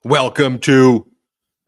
Welcome to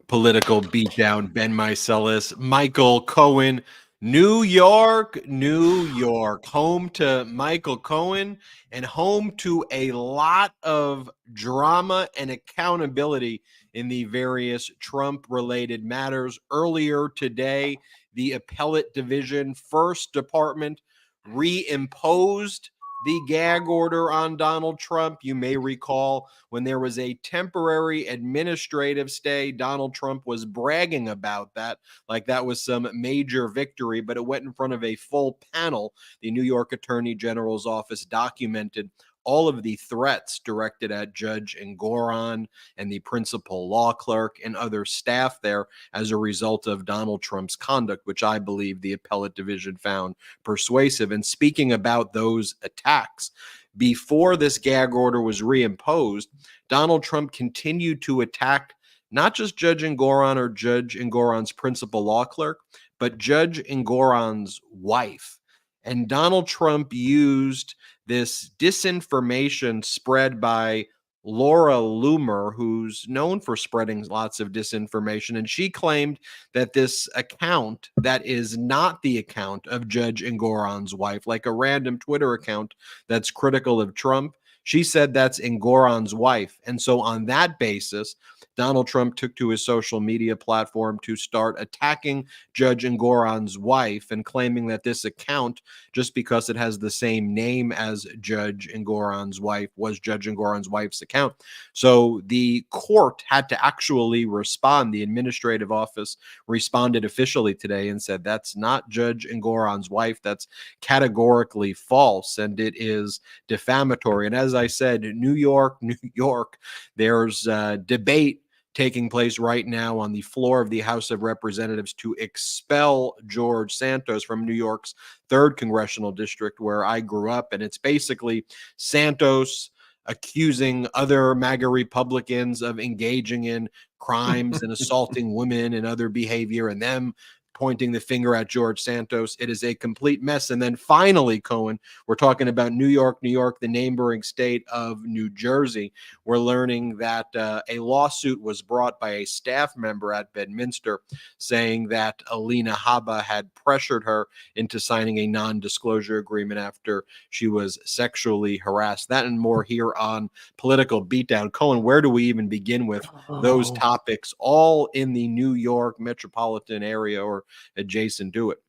Political Beatdown. Ben Meiselas, Michael Cohen, New York, New York, home to Michael Cohen and home to a lot of drama and accountability in the various Trump-related matters. Earlier today, the Appellate Division First Department reimposed the gag order on Donald Trump. You may recall when there was a temporary administrative stay, Donald Trump was bragging about that, like that was some major victory, but it went in front of a full panel. The New York Attorney General's office documented all of the threats directed at Judge Engoron and the principal law clerk and other staff there as a result of Donald Trump's conduct, which I believe the appellate division found persuasive. And speaking about those attacks, before this gag order was reimposed, Donald Trump continued to attack not just Judge Engoron or Judge Engoron's principal law clerk, but Judge Engoron's wife. And Donald Trump used this disinformation spread by Laura Loomer, who's known for spreading lots of disinformation. And she claimed that this account that is not the account of Judge Engoron's wife, like a random Twitter account that's critical of Trump, she said that's Engoron's wife. And so on that basis, Donald Trump took to his social media platform to start attacking Judge Engoron's wife and claiming that this account, just because it has the same name as Judge Engoron's wife, was Judge Engoron's wife's account. So the court had to actually respond. The administrative office responded officially today and said that's not Judge Engoron's wife. That's categorically false and it is defamatory. And as I said, New York, New York, there's debate taking place right now on the floor of the House of Representatives to expel George Santos from New York's 3rd Congressional District, where I grew up. And it's basically Santos accusing other MAGA Republicans of engaging in crimes and assaulting women and other behavior, and them pointing the finger at George Santos. It is a complete mess. And then finally, Cohen, we're talking about New York, New York, the neighboring state of New Jersey. We're learning that a lawsuit was brought by a staff member at Bedminster saying that Alina Habba had pressured her into signing a non-disclosure agreement after she was sexually harassed. That and more here on Political Beatdown. Cohen, where do we even begin with those topics, all in the New York metropolitan area or adjacent to it?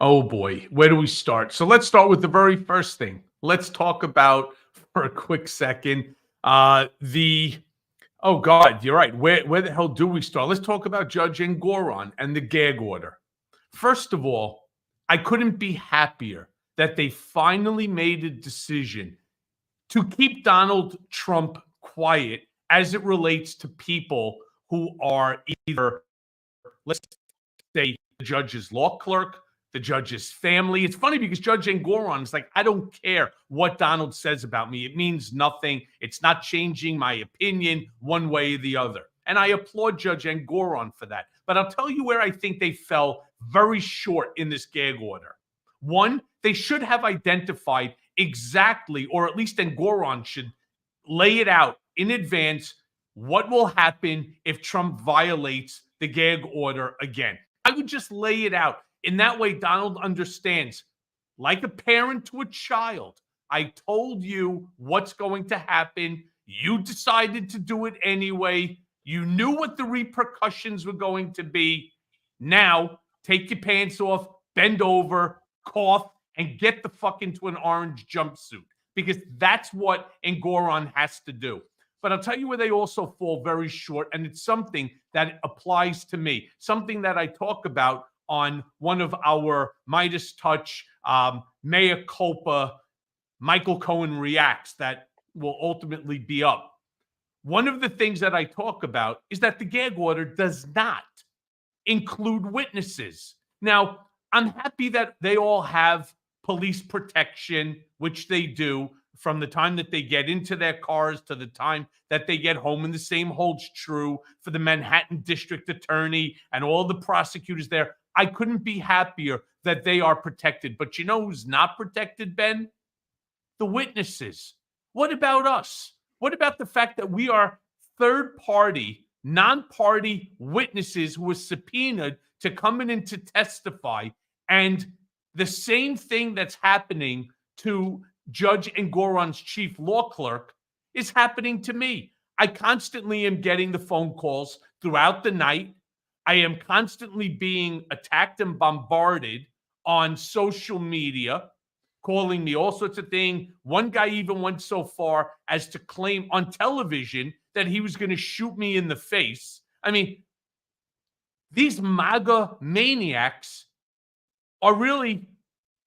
Oh boy, where do we start? So let's start with the very first thing. Let's talk about, for a quick second, oh God, you're right. Where the hell do we start? Let's talk about Judge Engoron and the gag order. First of all, I couldn't be happier that they finally made a decision to keep Donald Trump quiet as it relates to people who are either, let's say, the judge's law clerk, the judge's family. It's funny because Judge Engoron is like, I don't care what Donald says about me. It means nothing. It's not changing my opinion one way or the other. And I applaud Judge Engoron for that. But I'll tell you where I think they fell very short in this gag order. One, they should have identified exactly, or at least Engoron should lay it out in advance, what will happen if Trump violates the gag order again. I would just lay it out. In that way, Donald understands, like a parent to a child, I told you what's going to happen. You decided to do it anyway. You knew what the repercussions were going to be. Now, take your pants off, bend over, cough, and get the fuck into an orange jumpsuit, because that's what Engoron has to do. But I'll tell you where they also fall very short, and it's something that applies to me, something that I talk about on one of our Midas Touch, Mea Culpa, Michael Cohen Reacts that will ultimately be up. One of the things that I talk about is that the gag order does not include witnesses. Now, I'm happy that they all have police protection, which they do, from the time that they get into their cars to the time that they get home. And the same holds true for the Manhattan District Attorney and all the prosecutors there. I couldn't be happier that they are protected. But you know who's not protected, Ben? The witnesses. What about us? What about the fact that we are third-party, non-party witnesses who were subpoenaed to come in and to testify. And the same thing that's happening to Judge Engoron's chief law clerk is happening to me. I constantly am getting the phone calls throughout the night. I am constantly being attacked and bombarded on social media, calling me all sorts of things. One guy even went so far as to claim on television that he was going to shoot me in the face. I mean, these MAGA maniacs are really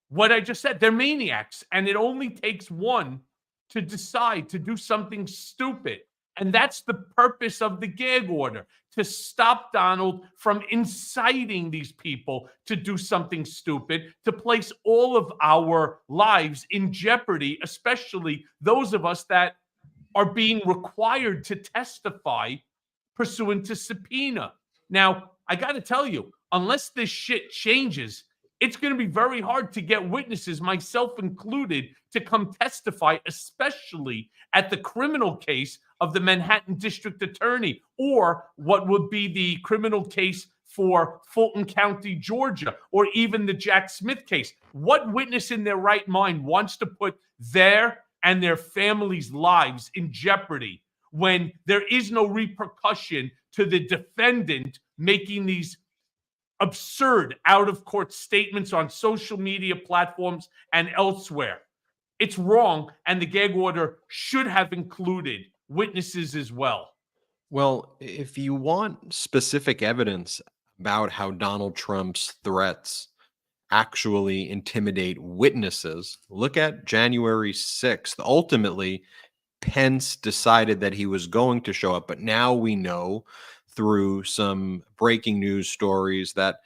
what I just said. They're maniacs, and it only takes one to decide to do something stupid. And that's the purpose of the gag order, to stop Donald from inciting these people to do something stupid, to place all of our lives in jeopardy, especially those of us that are being required to testify pursuant to subpoena. Now, I got to tell you, unless this shit changes, it's going to be very hard to get witnesses, myself included, to come testify, especially at the criminal case of the Manhattan District Attorney, or what would be the criminal case for Fulton County, Georgia, or even the Jack Smith case. What witness in their right mind wants to put their and their families' lives in jeopardy when there is no repercussion to the defendant making these absurd out-of-court statements on social media platforms and elsewhere? It's wrong, and the gag order should have included witnesses as well. Well, if you want specific evidence about how Donald Trump's threats actually intimidate witnesses, look at January 6th. Ultimately, Pence decided that he was going to show up, but now we know through some breaking news stories that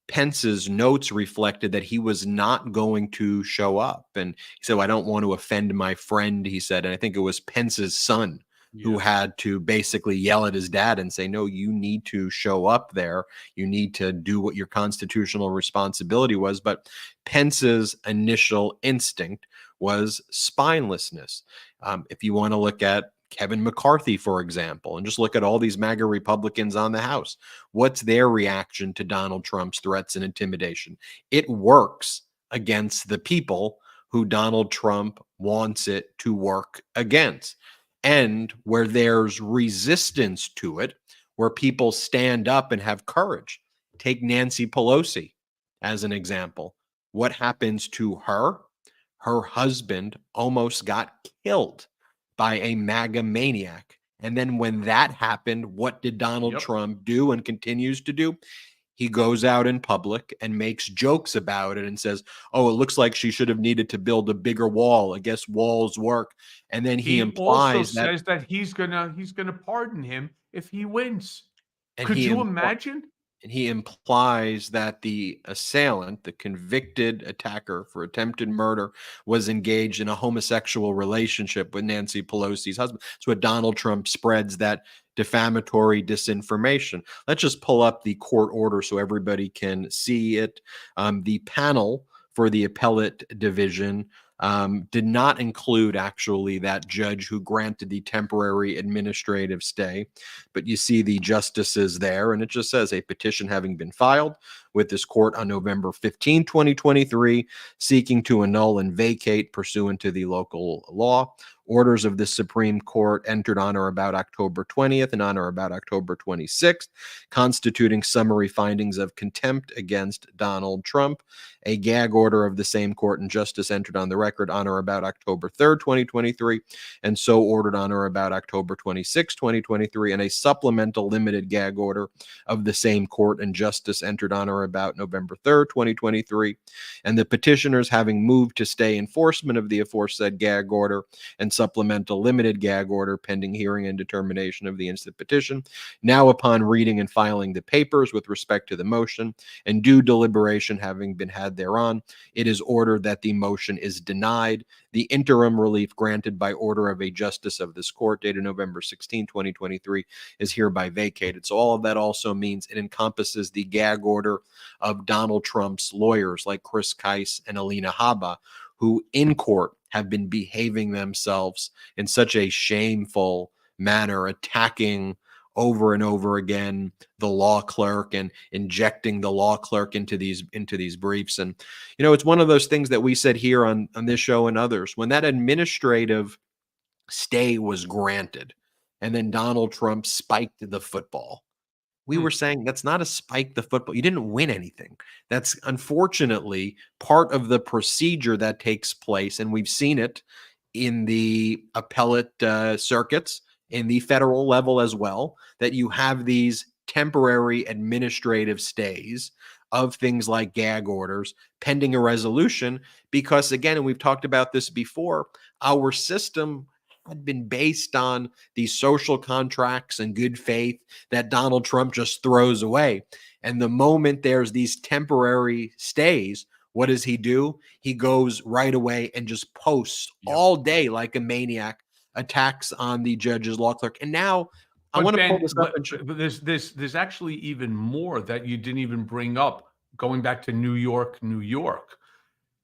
Pence's notes reflected that he was not going to show up. And he said, well, I don't want to offend my friend, he said. And I think it was Pence's son who had to basically yell at his dad and say, no, you need to show up there. You need to do what your constitutional responsibility was. But Pence's initial instinct was spinelessness. If you want to look at Kevin McCarthy, for example, and just look at all these MAGA Republicans on the House, what's their reaction to Donald Trump's threats and intimidation? It works against the people who Donald Trump wants it to work against. And where there's resistance to it, where people stand up and have courage. Take Nancy Pelosi as an example. What happens to her? Her husband almost got killed by a MAGA maniac. And then when that happened, what did Donald Trump do and continues to do? He goes out in public and makes jokes about it and says, oh, it looks like she should have needed to build a bigger wall. I guess walls work. And then he implies also says that he's gonna pardon him if he wins. And could you imagine? And he implies that the assailant, the convicted attacker for attempted murder, was engaged in a homosexual relationship with Nancy Pelosi's husband. It's what Donald Trump spreads, that defamatory disinformation. Let's just pull up the court order so everybody can see it. The panel for the appellate division did not include actually that judge who granted the temporary administrative stay, but you see the justices there, and it just says a petition having been filed with this court on November 15, 2023, seeking to annul and vacate pursuant to the local law. Orders of the Supreme Court entered on or about October 20th and on or about October 26th, constituting summary findings of contempt against Donald Trump. A gag order of the same court and justice entered on the record on or about October 3rd, 2023, and so ordered on or about October 26, 2023, and a supplemental limited gag order of the same court and justice entered on or about November 3rd, 2023, and the petitioners having moved to stay enforcement of the aforesaid gag order and supplemental limited gag order pending hearing and determination of the instant petition. Now, upon reading and filing the papers with respect to the motion and due deliberation having been had thereon, it is ordered that the motion is denied. The interim relief granted by order of a justice of this court dated November 16, 2023 is hereby vacated. So all of that also means it encompasses the gag order of Donald Trump's lawyers like Chris Keiss and Alina Habba, who in court have been behaving themselves in such a shameful manner, attacking over and over again the law clerk and injecting the law clerk into these briefs. And it's one of those things that we said here on this show and others. When that administrative stay was granted and then Donald Trump spiked the football, we were saying that's not a spike the football. You didn't win anything. That's unfortunately part of the procedure that takes place. And we've seen it in the appellate circuits, in the federal level as well, that you have these temporary administrative stays of things like gag orders pending a resolution. Because again, and we've talked about this before, our system had been based on these social contracts and good faith that Donald Trump just throws away. And the moment there's these temporary stays, what does he do? He goes right away and just posts all day like a maniac, attacks on the judge's law clerk. And now I want to pull this up. But there's actually even more that you didn't even bring up. Going back to New York,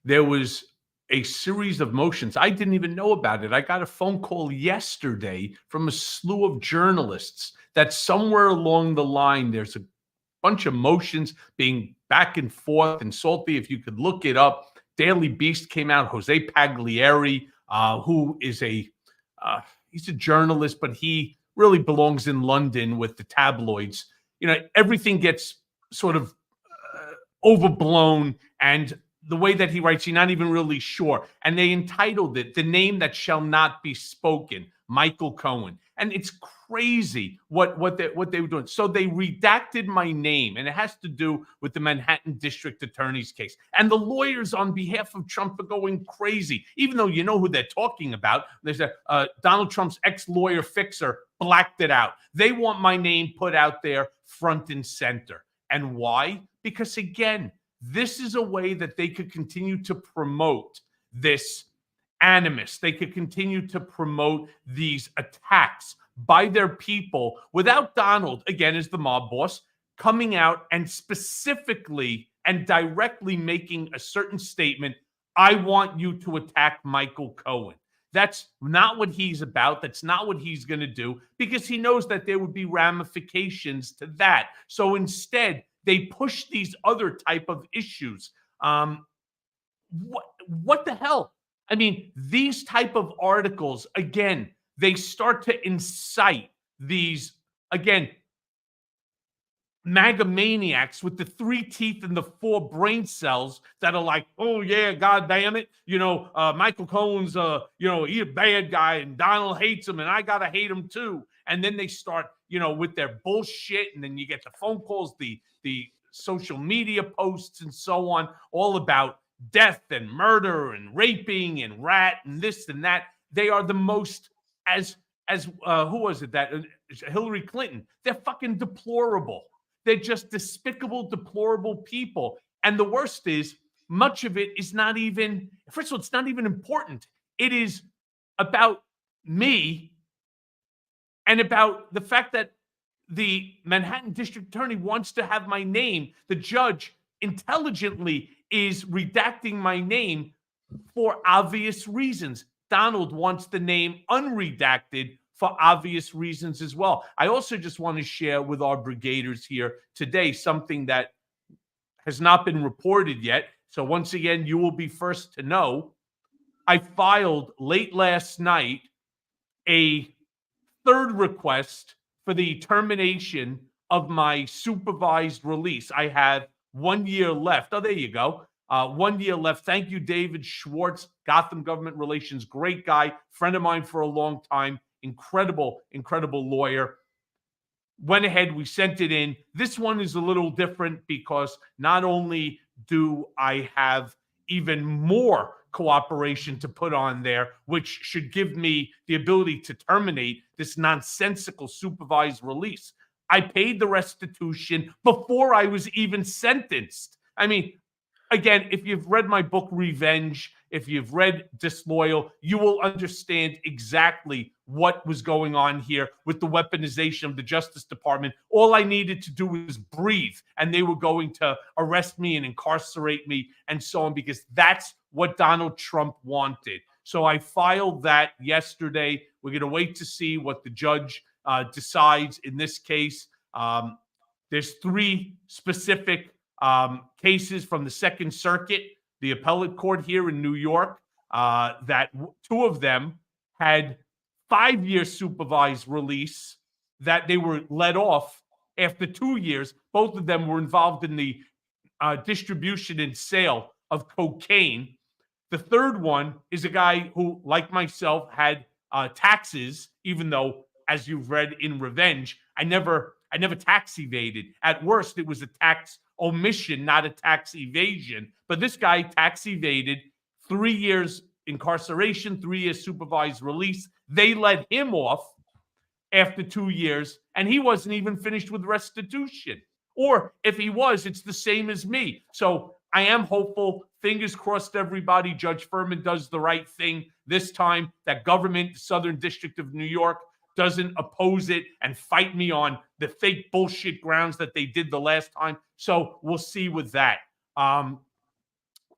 there was a series of motions. I didn't even know about it. I got a phone call yesterday from a slew of journalists that somewhere along the line, there's a bunch of motions being back and forth and salty. If you could look it up, Daily Beast came out, Jose Pagliari, who is he's a journalist, but he really belongs in London with the tabloids. Everything gets sort of overblown, and the way that he writes, you're not even really sure. And they entitled it "The Name That Shall Not Be Spoken," Michael Cohen. And it's crazy what they were doing. So they redacted my name, and it has to do with the Manhattan District Attorney's case. And the lawyers on behalf of Trump are going crazy, even though you know who they're talking about. There's Donald Trump's ex-lawyer fixer blacked it out. They want my name put out there front and center. And why? Because again, this is a way that they could continue to promote this animus. They could continue to promote these attacks by their people without Donald, again, as the mob boss, coming out and specifically and directly making a certain statement. I want you to attack Michael Cohen. That's not what he's about. That's not what he's going to do, because he knows that there would be ramifications to that. So instead, they push these other type of issues. What the hell? I mean, these type of articles, again, they start to incite these, again, MAGA maniacs with the 3 teeth and the 4 brain cells that are like, oh yeah, God damn it, Michael Cohen's he's a bad guy and Donald hates him and I gotta hate him too. And then they start, with their bullshit, and then you get the phone calls, the social media posts and so on, all about death and murder and raping and rat and this and that. They are the most, as who was it, that Hillary Clinton? They're fucking deplorable. They're just despicable, deplorable people. And the worst is, much of it is not even, first of all, it's not even important. It is about me and about the fact that the Manhattan District Attorney wants to have my name. The judge intelligently is redacting my name for obvious reasons. Donald wants the name unredacted for obvious reasons as well. I also just want to share with our brigaders here today something that has not been reported yet. So once again, you will be first to know. I filed late last night a third request for the termination of my supervised release. I have 1 year left. Oh, there you go. 1 year left. Thank you, David Schwartz, Gotham Government Relations. Great guy, friend of mine for a long time. Incredible lawyer. Went ahead, we sent it in. This one is a little different because not only do I have even more cooperation to put on there, which should give me the ability to terminate this nonsensical supervised release. I paid the restitution before I was even sentenced. I mean, again, if you've read my book, Revenge, if you've read Disloyal, you will understand exactly what was going on here with the weaponization of the Justice Department. All I needed to do was breathe, and they were going to arrest me and incarcerate me and so on, because that's what Donald Trump wanted. So I filed that yesterday. We're going to wait to see what the judge decides in this case. There's 3 specific cases from the Second Circuit, the appellate court here in New York, that 2 of them had 5-year supervised release that they were let off after 2 years. Both of them were involved in the distribution and sale of cocaine. The third one is a guy who, like myself, had taxes, even though, as you've read in Revenge, I never tax evaded. At worst, it was a tax omission, not a tax evasion. But this guy tax evaded, 3 years incarceration, 3 years supervised release. They let him off after 2 years, and he wasn't even finished with restitution. Or if he was, it's the same as me. So I am hopeful. Fingers crossed, everybody. Judge Furman does the right thing this time. That government, Southern District of New York, doesn't oppose it and fight me on the fake bullshit grounds that they did the last time. So we'll see with that.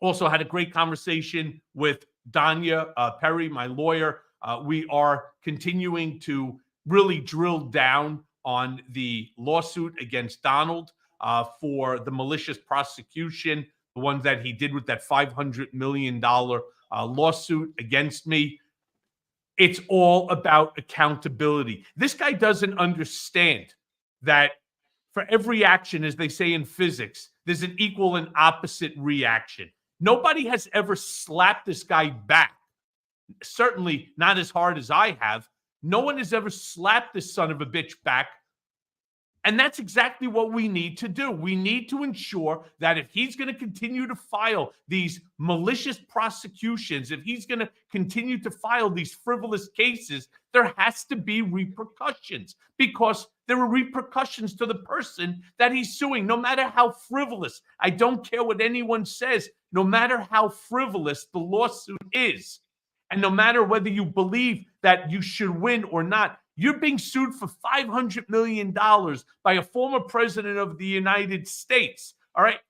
Also had a great conversation with Danya Perry, my lawyer. We are continuing to really drill down on the lawsuit against Donald for the malicious prosecution, the one that he did with that $500 million lawsuit against me. It's all about accountability. This guy doesn't understand that for every action, as they say in physics, there's an equal and opposite reaction. Nobody has ever slapped this guy back. Certainly not as hard as I have. No one has ever slapped this son of a bitch back. And that's exactly what we need to do. We need to ensure that if he's going to continue to file these malicious prosecutions, if he's going to continue to file these frivolous cases, there has to be repercussions, because there are repercussions to the person that he's suing, no matter how frivolous. I don't care what anyone says, no matter how frivolous the lawsuit is. And no matter whether you believe that you should win or not, you're being sued for $500 million by a former president of the United States. All right.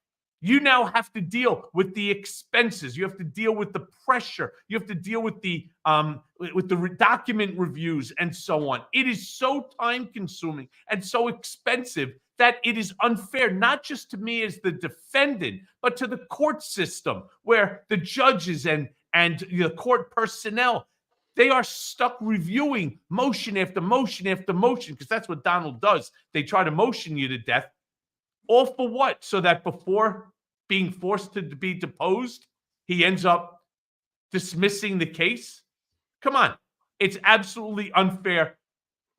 You now have to deal with the expenses. You have to deal with the pressure. You have to deal with the document reviews and so on. It is so time consuming and so expensive that it is unfair, not just to me as the defendant, but to the court system, where the judges and the court personnel, they are stuck reviewing motion after motion after motion, because that's what Donald does. They try to motion you to death. All for what? So that before being forced to be deposed, he ends up dismissing the case? Come on. It's absolutely unfair.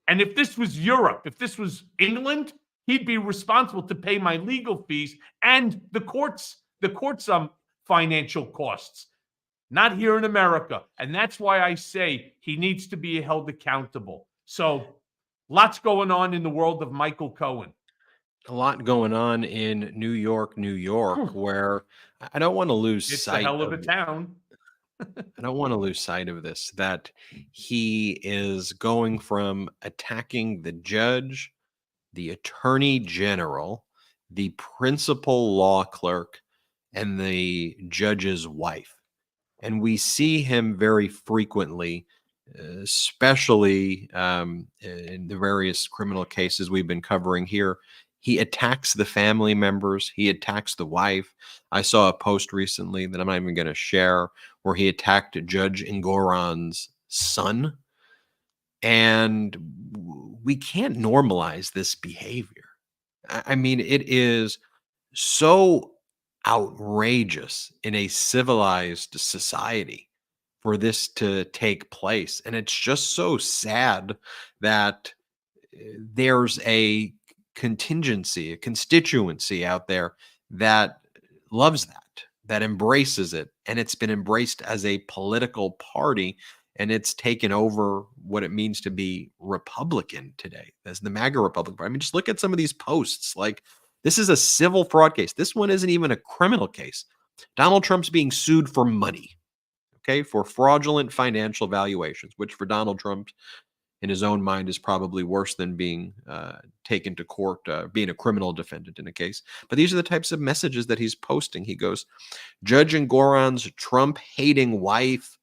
And if this was Europe, if this was England, he'd be responsible to pay my legal fees and the court's financial costs. Not here in America. And that's why I say he needs to be held accountable. So lots going on in the world of Michael Cohen. A lot going on in New York, where I don't want to lose sight. It's a hell of a town. I don't want to lose sight of this, that he is going from attacking the judge, the attorney general, the principal law clerk, and the judge's wife. And we see him very frequently, especially in the various criminal cases we've been covering here. He attacks the family members. He attacks the wife. I saw a post recently that I'm not even going to share, where he attacked Judge Engoron's son. And we can't normalize this behavior. I mean, it is so outrageous in a civilized society for this to take place. And it's just so sad that there's a constituency out there that loves that embraces it. And it's been embraced as a political party, and it's taken over what it means to be Republican today, as the MAGA Republican Party. I mean, just look at some of these posts. Like, this is a civil fraud case. This one isn't even a criminal case. Donald Trump's being sued for money, okay, for fraudulent financial valuations, which for Donald Trump, in his own mind, is probably worse than being taken to court, being a criminal defendant in a case. But these are the types of messages that he's posting. He goes, Judge Engoron's Trump-hating wife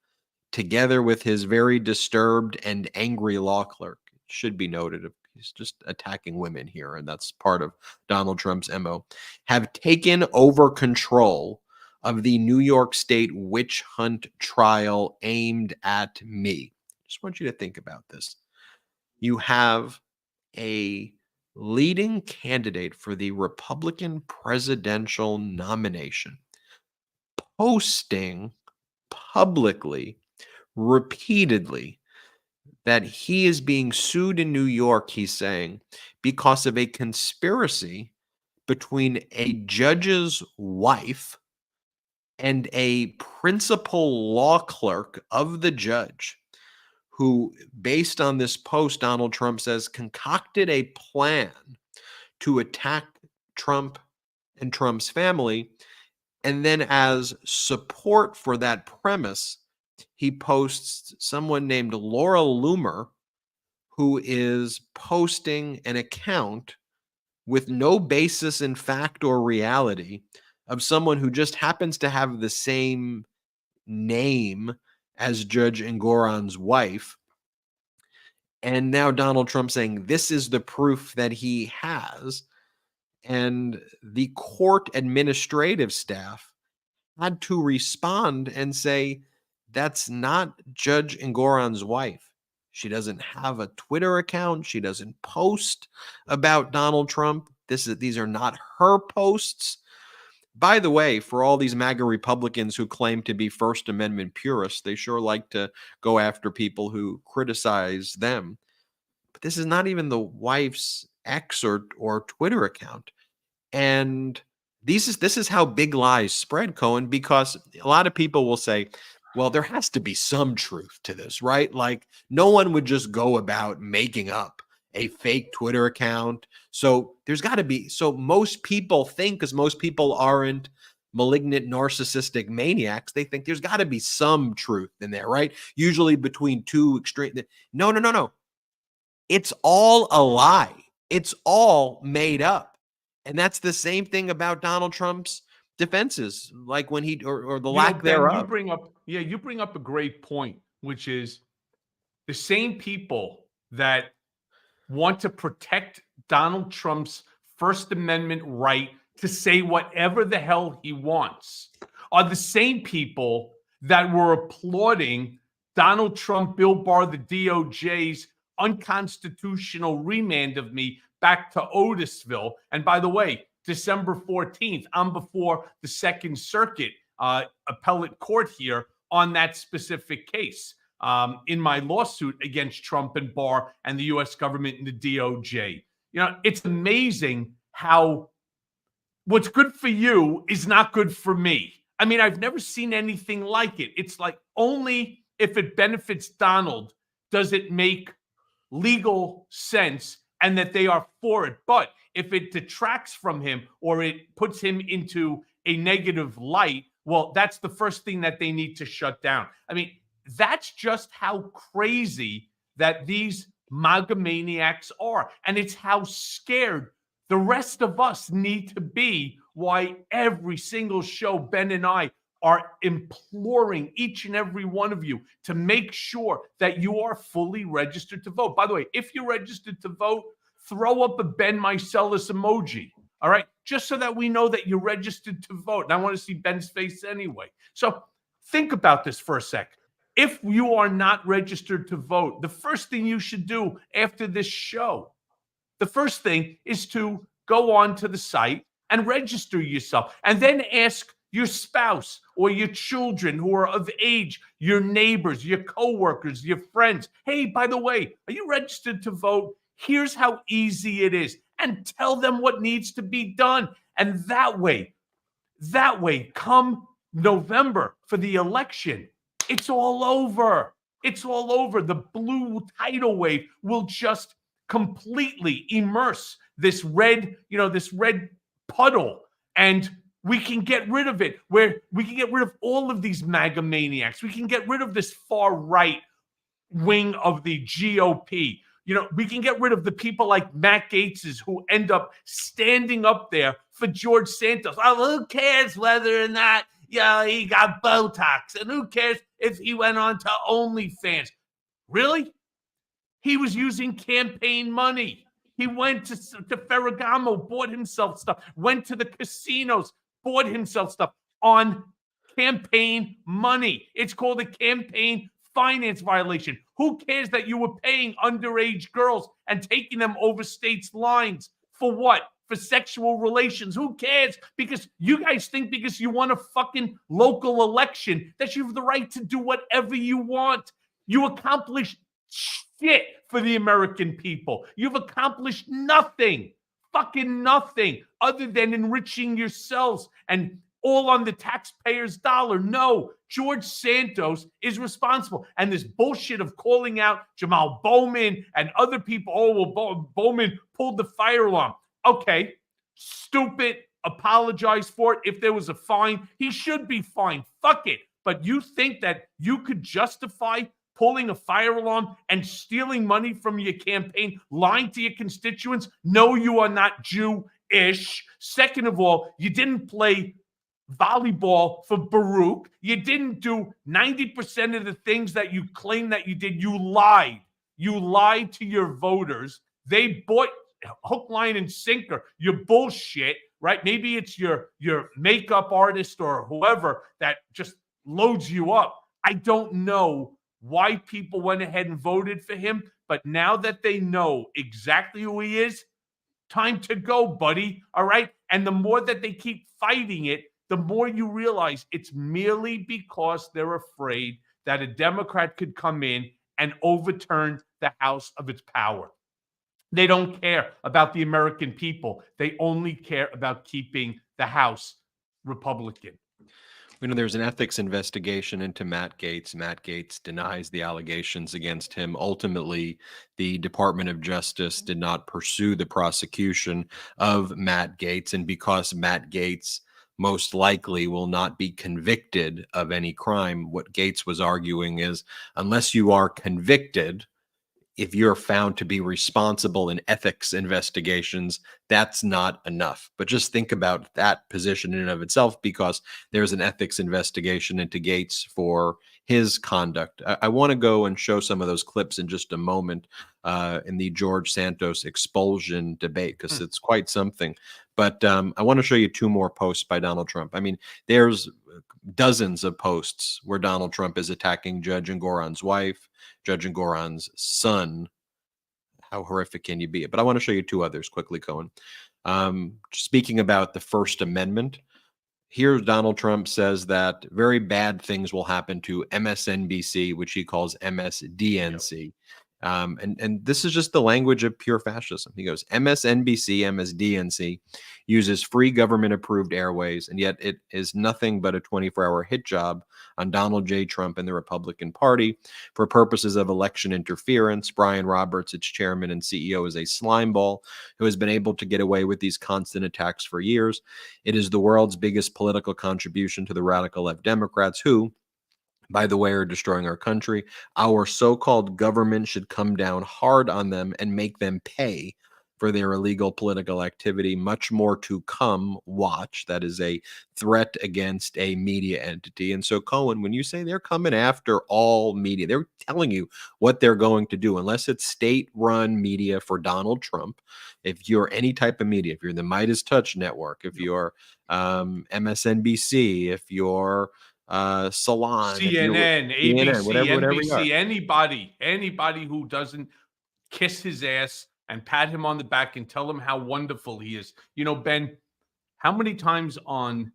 together with his very disturbed and angry law clerk. It should be noted, he's just attacking women here, and that's part of Donald Trump's MO, have taken over control of the New York State witch hunt trial aimed at me. Just want you to think about this. You have a leading candidate for the Republican presidential nomination posting publicly, repeatedly, that he is being sued in New York, he's saying, because of a conspiracy between a judge's wife and a principal law clerk of the judge, who, based on this post, Donald Trump says, concocted a plan to attack Trump and Trump's family. And then, as support for that premise, he posts someone named Laura Loomer, who is posting an account with no basis in fact or reality of someone who just happens to have the same name as Judge Engoron's wife. And now Donald Trump saying this is the proof that he has. And the court administrative staff had to respond and say, that's not Judge Engoron's wife. She doesn't have a Twitter account. She doesn't post about Donald Trump. These are not her posts. By the way, for all these MAGA Republicans who claim to be First Amendment purists, they sure like to go after people who criticize them. But this is not even the wife's X or Twitter account. And this is how big lies spread, Cohen, because a lot of people will say, well, there has to be some truth to this, right? Like, no one would just go about making up a fake Twitter account. So there's got to be, so most people think, because most people aren't malignant narcissistic maniacs, they think there's got to be some truth in there, right? Usually between two extreme. No. It's all a lie. It's all made up. And that's the same thing about Donald Trump's defenses, like when he or the lack thereof. You bring up a great point, which is the same people that want to protect Donald Trump's First Amendment right to say whatever the hell he wants are the same people that were applauding Donald Trump, Bill Barr, the DOJ's unconstitutional remand of me back to Otisville. And by the way, December 14th, I'm before the Second Circuit appellate court here on that specific case in my lawsuit against Trump and Barr and the U.S. government and the DOJ. You know, it's amazing how what's good for you is not good for me. I mean, I've never seen anything like it. It's like only if it benefits Donald does it make legal sense and that they are for it. But if it detracts from him or it puts him into a negative light, well, that's the first thing that they need to shut down. I mean, that's just how crazy that these MAGA maniacs are. And it's how scared the rest of us need to be, why every single show Ben and I are imploring each and every one of you to make sure that you are fully registered to vote. By the way, if you're registered to vote, throw up a Ben Meiselas emoji, all right? Just so that we know that you're registered to vote. And I want to see Ben's face anyway. So think about this for a sec. If you are not registered to vote, the first thing you should do after this show, the first thing is to go on to the site and register yourself, and then ask your spouse or your children who are of age, your neighbors, your coworkers, your friends, hey, by the way, are you registered to vote? Here's how easy it is, and tell them what needs to be done. And that way, come November for the election, it's all over. It's all over. The blue tidal wave will just completely immerse this red puddle, and we can get rid of it, where we can get rid of all of these MAGA maniacs. We can get rid of this far right wing of the GOP. You know, we can get rid of the people like Matt Gaetz's who end up standing up there for George Santos. Oh, who cares whether or not, Yeah, he got Botox. And who cares if he went on to OnlyFans? Really? He was using campaign money. He went to Ferragamo, bought himself stuff, went to the casinos, bought himself stuff on campaign money. It's called a campaign finance violation. Who cares that you were paying underage girls and taking them over states' lines? For what? For sexual relations. Who cares? Because you guys think because you won a fucking local election that you have the right to do whatever you want. You accomplished shit for the American people. You've accomplished nothing, fucking nothing, other than enriching yourselves and all on the taxpayer's dollar. No, George Santos is responsible. And this bullshit of calling out Jamal Bowman and other people, oh, well, Bowman pulled the fire alarm. Okay, stupid, apologize for it. If there was a fine, he should be fined. Fuck it. But you think that you could justify pulling a fire alarm and stealing money from your campaign, lying to your constituents? No, you are not Jewish. Second of all, you didn't play volleyball for Baruch. You didn't do 90% of the things that you claim that you did. You lied. You lied to your voters. They bought hook, line, and sinker your bullshit, right? Maybe it's your makeup artist or whoever that just loads you up. I don't know why people went ahead and voted for him, but now that they know exactly who he is, time to go, buddy. All right. And the more that they keep fighting it, the more you realize it's merely because they're afraid that a Democrat could come in and overturn the House of its power. They don't care about the American people. They only care about keeping the House Republican. You know, there's an ethics investigation into Matt Gaetz. Matt Gaetz denies the allegations against him. Ultimately, the Department of Justice did not pursue the prosecution of Matt Gaetz. And because Matt Gaetz most likely will not be convicted of any crime, what Gaetz was arguing is, unless you are convicted, if you're found to be responsible in ethics investigations, that's not enough. But just think about that position in and of itself, because there's an ethics investigation into Gaetz for his conduct. I want to go and show some of those clips in just a moment in the George Santos expulsion debate, because it's quite something. But I want to show you two more posts by Donald Trump. I mean, there's dozens of posts where Donald Trump is attacking Judge Engoron's wife, Judge Engoron's son. How horrific can you be? But I want to show you two others quickly, Cohen. Speaking about the First Amendment, here Donald Trump says that very bad things will happen to MSNBC, which he calls MSDNC. And this is just the language of pure fascism. He goes, MSNBC, MSDNC uses free government-approved airways, and yet it is nothing but a 24-hour hit job on Donald J. Trump and the Republican Party for purposes of election interference. Brian Roberts, its chairman and CEO, is a slimeball who has been able to get away with these constant attacks for years. It is the world's biggest political contribution to the radical left Democrats who, by the way, are destroying our country. Our so-called government should come down hard on them and make them pay for their illegal political activity. Much more to come. Watch. That is a threat against a media entity. And so, Cohen, when you say they're coming after all media, they're telling you what they're going to do, unless it's state-run media for Donald Trump. If you're any type of media, if you're the Midas Touch Network, if you're MSNBC, if you're Salon, CNN, CNN, ABC, whatever NBC, anybody who doesn't kiss his ass and pat him on the back and tell him how wonderful he is. You know, Ben, how many times on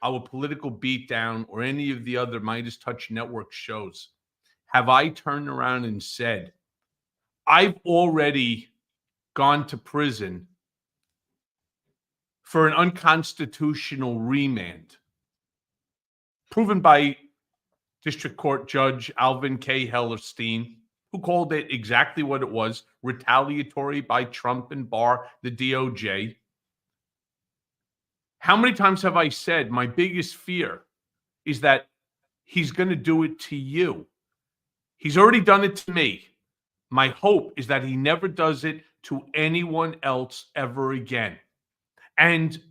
our Political Beatdown or any of the other Midas Touch Network shows have I turned around and said, I've already gone to prison for an unconstitutional remand, proven by District Court Judge Alvin K. Hellerstein, who called it exactly what it was, retaliatory by Trump and Barr, the DOJ. How many times have I said my biggest fear is that he's going to do it to you? He's already done it to me. My hope is that he never does it to anyone else ever again. And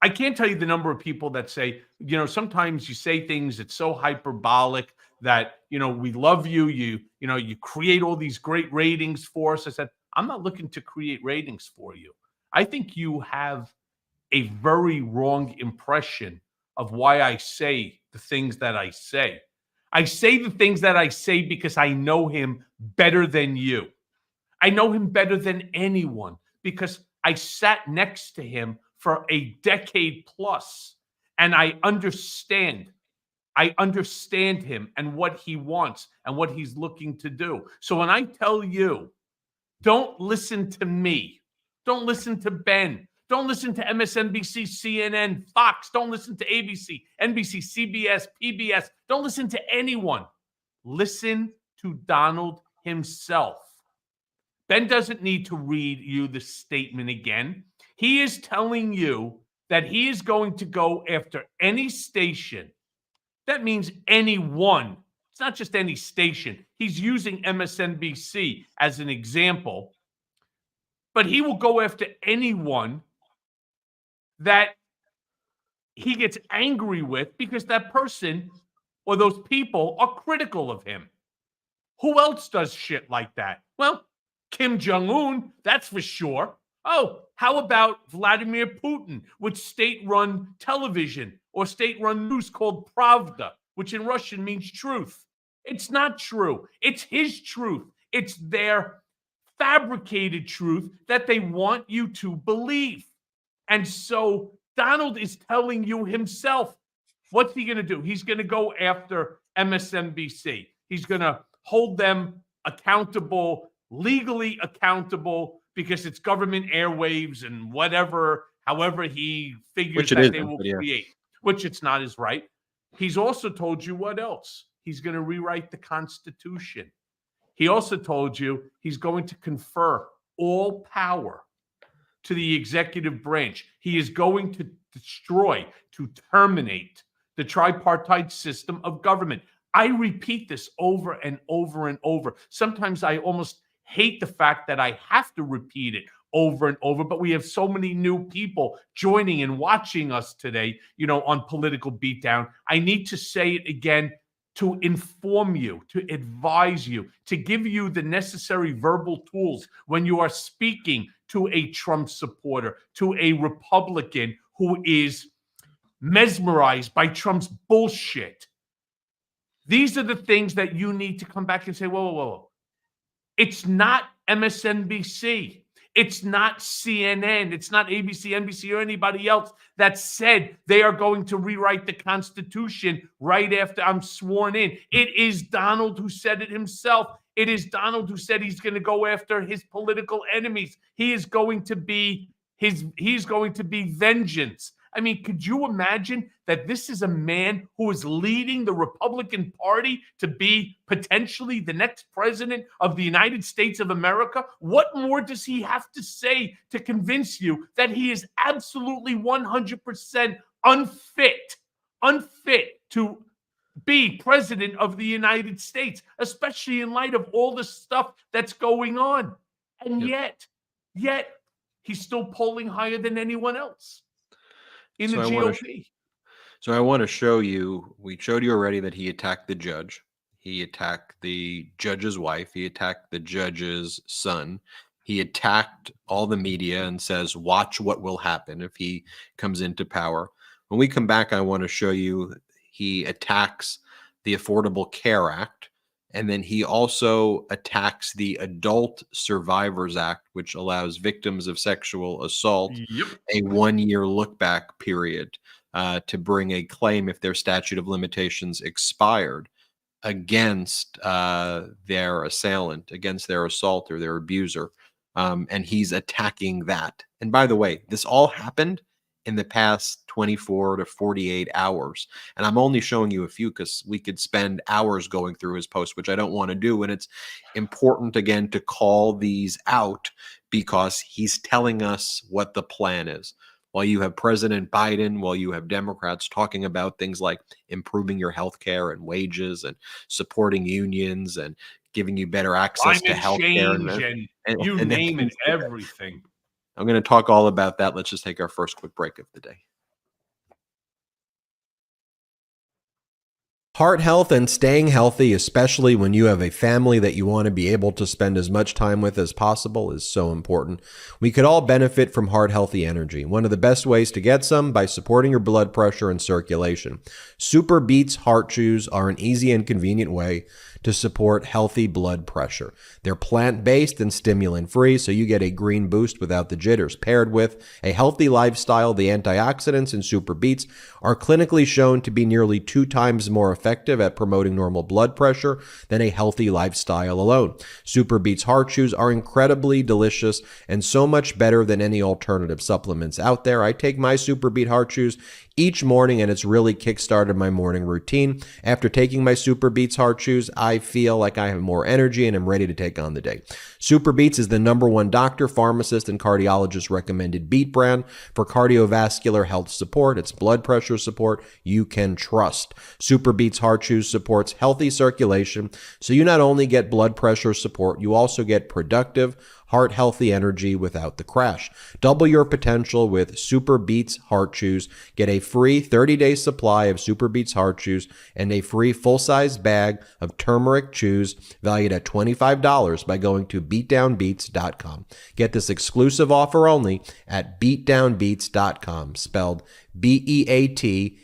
I can't tell you the number of people that say, sometimes you say things that's so hyperbolic that, we love you. You create all these great ratings for us. I said, I'm not looking to create ratings for you. I think you have a very wrong impression of why I say the things that I say. I say the things that I say because I know him better than you. I know him better than anyone because I sat next to him for a decade plus, and I understand. I understand him and what he wants and what he's looking to do. So when I tell you, don't listen to me, don't listen to Ben, don't listen to MSNBC, CNN, Fox, don't listen to ABC, NBC, CBS, PBS, don't listen to anyone. Listen to Donald himself. Ben doesn't need to read you the statement again. He is telling you that he is going to go after any station. That means anyone. It's not just any station. He's using MSNBC as an example, but he will go after anyone that he gets angry with because that person or those people are critical of him. Who else does shit like that? Well, Kim Jong-un, that's for sure. Oh, how about Vladimir Putin with state-run television or state-run news called Pravda, which in Russian means truth? It's not true. It's his truth. It's their fabricated truth that they want you to believe. And so Donald is telling you himself, what's he going to do? He's going to go after MSNBC. He's going to hold them accountable, legally accountable, because it's government airwaves and whatever, however he figures that they will create, which it's not his right. He's also told you what else? He's going to rewrite the Constitution. He also told you he's going to confer all power to the executive branch. He is going to destroy, to terminate the tripartite system of government. I repeat this over and over and over. Sometimes I almost hate the fact that I have to repeat it over and over, but we have so many new people joining and watching us today, on Political Beatdown. I need to say it again to inform you, to advise you, to give you the necessary verbal tools when you are speaking to a Trump supporter, to a Republican who is mesmerized by Trump's bullshit. These are the things that you need to come back and say, whoa. It's not MSNBC. It's not CNN. It's not ABC, NBC, or anybody else that said they are going to rewrite the Constitution right after I'm sworn in. It is Donald who said it himself. It is Donald who said he's going to go after his political enemies. He's going to be vengeance. I mean, could you imagine that this is a man who is leading the Republican Party to be potentially the next president of the United States of America? What more does he have to say to convince you that he is absolutely 100% unfit to be president of the United States, especially in light of all the stuff that's going on? And yet he's still polling higher than anyone else in the GOP. So I want to show you, we showed you already that he attacked the judge. He attacked the judge's wife. He attacked the judge's son. He attacked all the media and says, watch what will happen if he comes into power. When we come back, I want to show you he attacks the Affordable Care Act. And then he also attacks the Adult Survivors Act, which allows victims of sexual assault a 1-year look-back period to bring a claim if their statute of limitations expired against their assailant, against their assaulter, their abuser. And he's attacking that. And by the way, this all happened in the past 24 to 48 hours. And I'm only showing you a few because we could spend hours going through his post, which I don't want to do. And it's important, again, to call these out because he's telling us what the plan is. While you have President Biden, while you have Democrats talking about things like improving your health care and wages and supporting unions and giving you better access to health care. And you name it, everything. I'm going to talk all about that. Let's just take our first quick break of the day. Heart health and staying healthy, especially when you have a family that you want to be able to spend as much time with as possible, is so important. We could all benefit from heart healthy energy. One of the best ways to get some by supporting your blood pressure and circulation. Super Beets Heart Chews are an easy and convenient way to support healthy blood pressure. They're plant-based and stimulant-free, so you get a green boost without the jitters. Paired with a healthy lifestyle, the antioxidants in Super Beets are clinically shown to be nearly 2 times more effective at promoting normal blood pressure than a healthy lifestyle alone. Super Beets Heart Chews are incredibly delicious and so much better than any alternative supplements out there. I take my Super Beet Heart Chews each morning, and it's really kickstarted my morning routine. After taking my Super Beets Heart Chews, I feel like I have more energy and I'm ready to take on the day. Super Beets is the #1 doctor, pharmacist, and cardiologist recommended beet brand for cardiovascular health support. It's blood pressure support you can trust. Super Beets Heart Chews supports healthy circulation, so you not only get blood pressure support, you also get productive, heart-healthy energy without the crash. Double your potential with Super Beets Heart Chews. Get a free 30-day supply of Super Beets Heart Chews and a free full-size bag of turmeric chews valued at $25 by going to beatdownbeats.com. Get this exclusive offer only at beatdownbeats.com, spelled BEATDOWN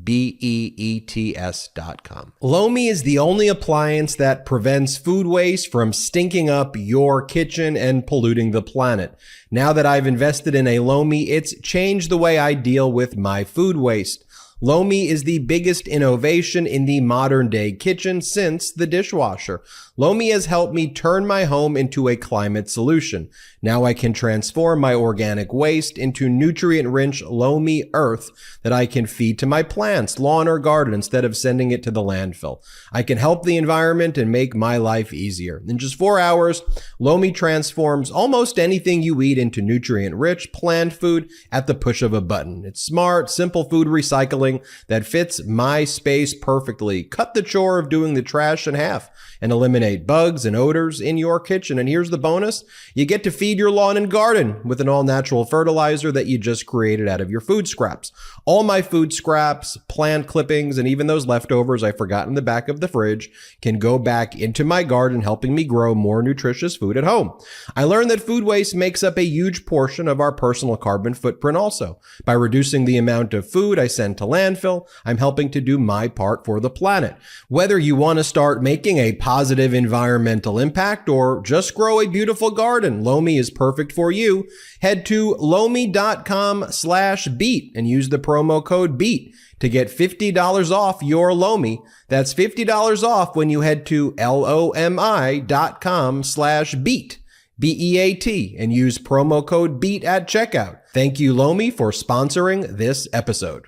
BEETS.com. Lomi is the only appliance that prevents food waste from stinking up your kitchen and polluting the planet. Now that I've invested in a Lomi, it's changed the way I deal with my food waste. Lomi is the biggest innovation in the modern day kitchen since the dishwasher. Lomi has helped me turn my home into a climate solution. Now I can transform my organic waste into nutrient-rich Lomi earth that I can feed to my plants, lawn, or garden instead of sending it to the landfill. I can help the environment and make my life easier. In just 4 hours, Lomi transforms almost anything you eat into nutrient-rich plant food at the push of a button. It's smart, simple food recycling that fits my space perfectly. Cut the chore of doing the trash in half and eliminate bugs and odors in your kitchen. And here's the bonus. You get to feed your lawn and garden with an all-natural fertilizer that you just created out of your food scraps. All my food scraps, plant clippings, and even those leftovers I forgot in the back of the fridge can go back into my garden, helping me grow more nutritious food at home. I learned that food waste makes up a huge portion of our personal carbon footprint also. By reducing the amount of food I send to landfill, I'm helping to do my part for the planet. Whether you want to start making a positive environmental impact or just grow a beautiful garden, Lomi is perfect for you. Head to lomi.com/beat and use the promo code BEAT to get $50 off your Lomi. That's $50 off when you head to lomi.com/beat, BEAT, and use promo code BEAT at checkout. Thank you, Lomi, for sponsoring this episode.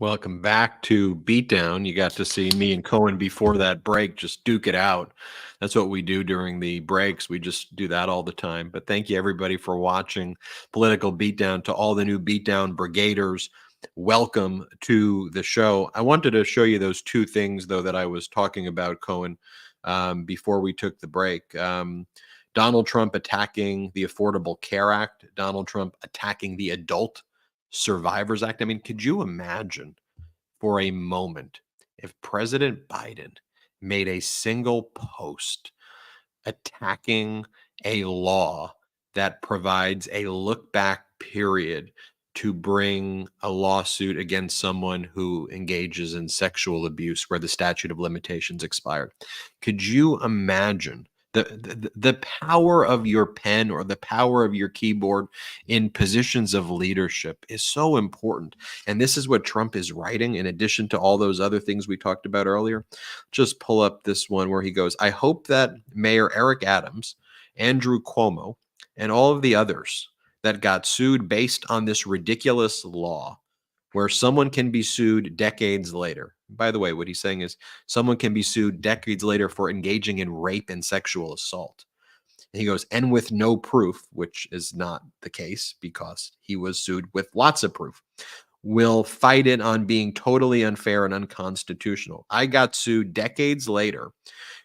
Welcome back to Beatdown. You got to see me and Cohen before that break just duke it out. That's what we do during the breaks. We just do that all the time. But thank you, everybody, for watching Political Beatdown. To all the new Beatdown brigaders, welcome to the show. I wanted to show you those 2 things, though, that I was talking about, Cohen, before we took the break. Donald Trump attacking the Affordable Care Act, Donald Trump attacking the Adult Survivors Act. I mean, could you imagine for a moment if President Biden made a single post attacking a law that provides a look back period to bring a lawsuit against someone who engages in sexual abuse where the statute of limitations expired? Could you imagine the power of your pen or the power of your keyboard in positions of leadership is so important. And this is what Trump is writing in addition to all those other things we talked about earlier. Just pull up this one where he goes, I hope that Mayor Eric Adams, Andrew Cuomo, and all of the others that got sued based on this ridiculous law where someone can be sued decades later. By the way, what he's saying is someone can be sued decades later for engaging in rape and sexual assault. And he goes, and with no proof, which is not the case because he was sued with lots of proof, will fight it on being totally unfair and unconstitutional. I got sued decades later.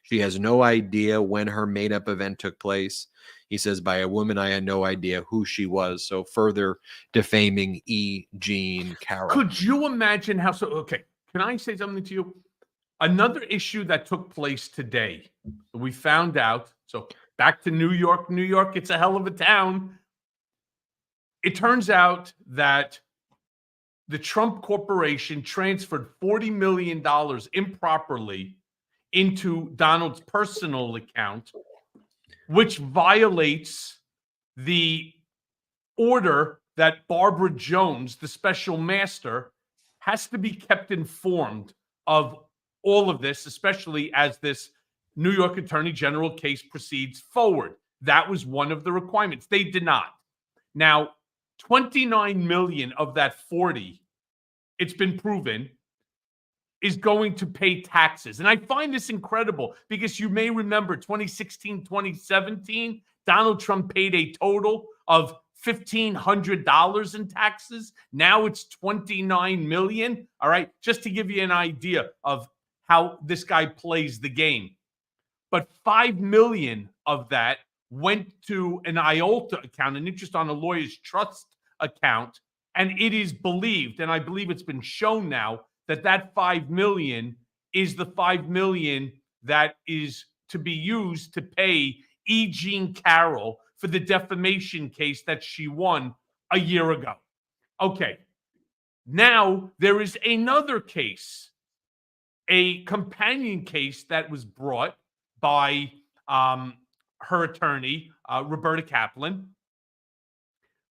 She has no idea when her made-up event took place. He says, by a woman I had no idea who she was. So further defaming E. Jean Carroll. Could you imagine how so? Okay, can I say something to you? Another issue that took place today, we found out. So back to New York. New York, it's a hell of a town. It turns out that the Trump Corporation transferred $40 million improperly into Donald's personal account, which violates the order that Barbara Jones, the special master, has to be kept informed of all of this, especially as this New York Attorney General case proceeds forward. That was one of the requirements. They did not. Now, 29 million of that 40, it's been proven, is going to pay taxes. And I find this incredible because you may remember 2016, 2017, Donald Trump paid a total of $1,500 in taxes. Now it's 29 million. All right. Just to give you an idea of how this guy plays the game. But 5 million of that went to an IOLTA account, an interest on a lawyer's trust account. And it is believed, and I believe it's been shown now, that 5 million is the 5 million that is to be used to pay E. Jean Carroll for the defamation case that she won a year ago. Okay. Now there is another case, a companion case that was brought by her attorney, Roberta Kaplan,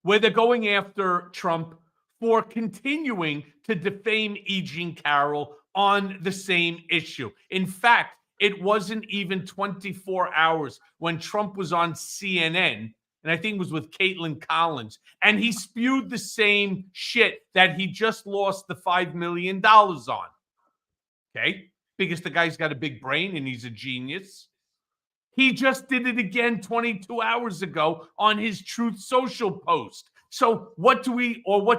where they're going after Trump for continuing to defame E. Jean Carroll on the same issue. In fact, it wasn't even 24 hours when Trump was on CNN, and I think it was with Caitlin Collins, and he spewed the same shit that he just lost the $5 million on. Okay? Because the guy's got a big brain and he's a genius. He just did it again 22 hours ago on his Truth Social post. So what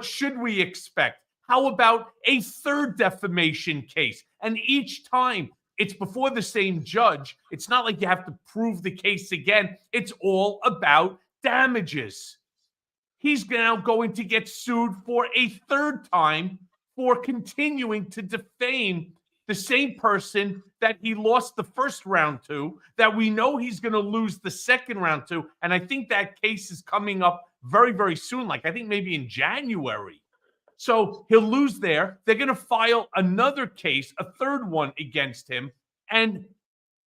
should we expect? How about a third defamation case? And each time it's before the same judge. It's not like you have to prove the case again. It's all about damages. He's now going to get sued for a third time for continuing to defame the same person that he lost the first round to, that we know he's going to lose the second round to. And I think that case is coming up very, very soon, like I think maybe in January. So he'll lose there. They're going to file another case, a third one against him. And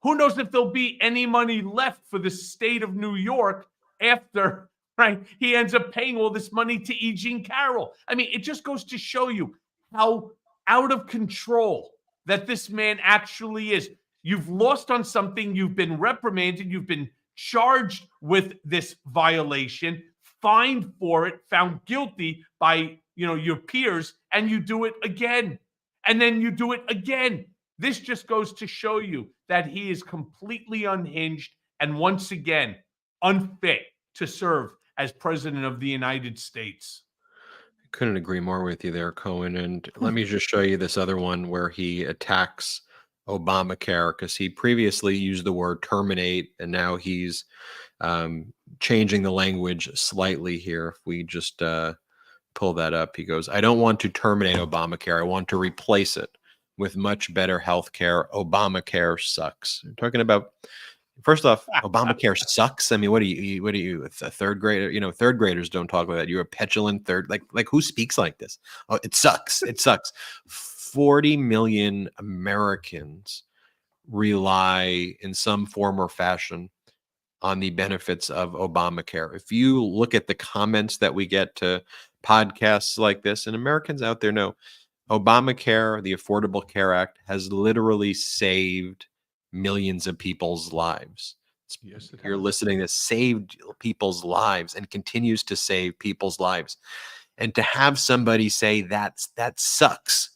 who knows if there'll be any money left for the state of New York after, right, he ends up paying all this money to E. Jean Carroll. I mean, it just goes to show you how out of control that this man actually is. You've lost on something. You've been reprimanded. You've been charged with this violation, fined for it, found guilty by your peers, and you do it again. And then you do it again. This just goes to show you that he is completely unhinged and once again unfit to serve as president of the United States. Couldn't agree more with you there, Cohen. And let me just show you this other one where he attacks Obamacare, because he previously used the word terminate, and now he's changing the language slightly here. If we just pull that up, he goes, "I don't want to terminate Obamacare. I want to replace it with much better health care. Obamacare sucks." We're talking about, first off, Obamacare sucks. I mean, what are you, a third grader? Third graders don't talk like that. You're a petulant third, like who speaks like this? Oh, it sucks. It sucks. 40 million Americans rely in some form or fashion on the benefits of Obamacare. If you look at the comments that we get to podcasts like this, and Americans out there know, Obamacare, the Affordable Care Act, has literally saved millions of people's lives. Yes, it You're has. listening to saved people's lives and continues to save people's lives. And to have somebody say that sucks.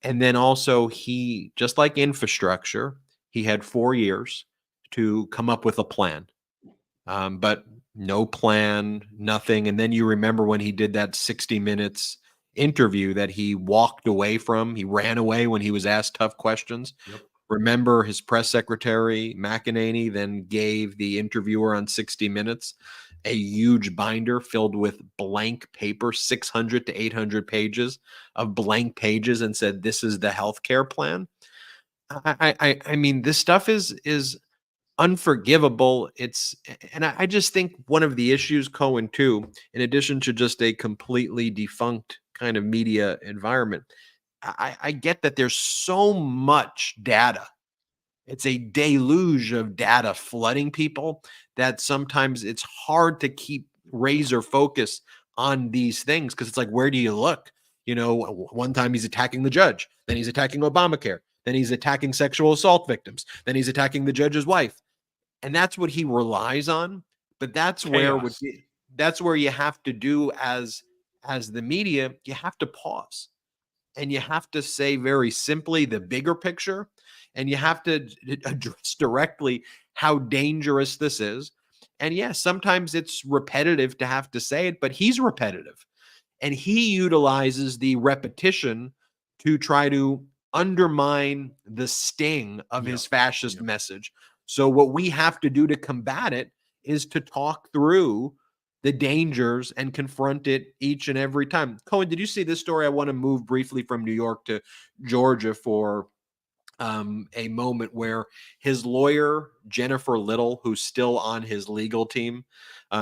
And then also, he, just like infrastructure, he had 4 years to come up with a plan. But no plan, nothing. And then you remember when he did that 60 Minutes interview that he walked away from. He ran away when he was asked tough questions. Yep. Remember, his press secretary, McEnany, then gave the interviewer on 60 Minutes a huge binder filled with blank paper, 600 to 800 pages of blank pages, and said, "This is the healthcare plan." I mean, this stuff is unforgivable. I just think one of the issues, Cohen, too, in addition to just a completely defunct kind of media environment, I get that there's so much data. It's a deluge of data flooding people that sometimes it's hard to keep razor focus on these things, because it's like, where do you look? One time he's attacking the judge, then he's attacking Obamacare, then he's attacking sexual assault victims, then he's attacking the judge's wife, and that's what he relies on. But that's Chaos. that's where you have to do as the media, you have to pause and you have to say very simply the bigger picture, and you have to address directly how dangerous this is. And yes, sometimes it's repetitive to have to say it, but he's repetitive, and he utilizes the repetition to try to undermine the sting of his fascist message. So what we have to do to combat it is to talk through the dangers and confront it each and every time. Cohen, did you see this story? I want to move briefly from New York to Georgia for a moment where his lawyer, Jennifer Little, who's still on his legal team,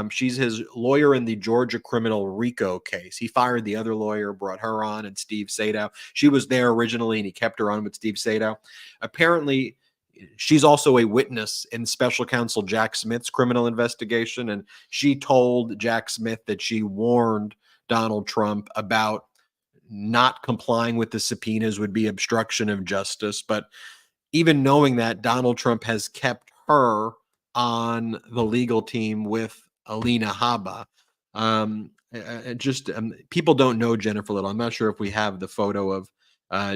she's his lawyer in the Georgia criminal RICO case. He fired the other lawyer, brought her on, and Steve Sadow. She was there originally, and he kept her on with Steve Sadow. Apparently, she's also a witness in special counsel Jack Smith's criminal investigation, and she told Jack Smith that she warned Donald Trump about not complying with the subpoenas would be obstruction of justice. But even knowing that, Donald Trump has kept her on the legal team with Alina Habba. People don't know Jennifer Little. I'm not sure if we have the photo of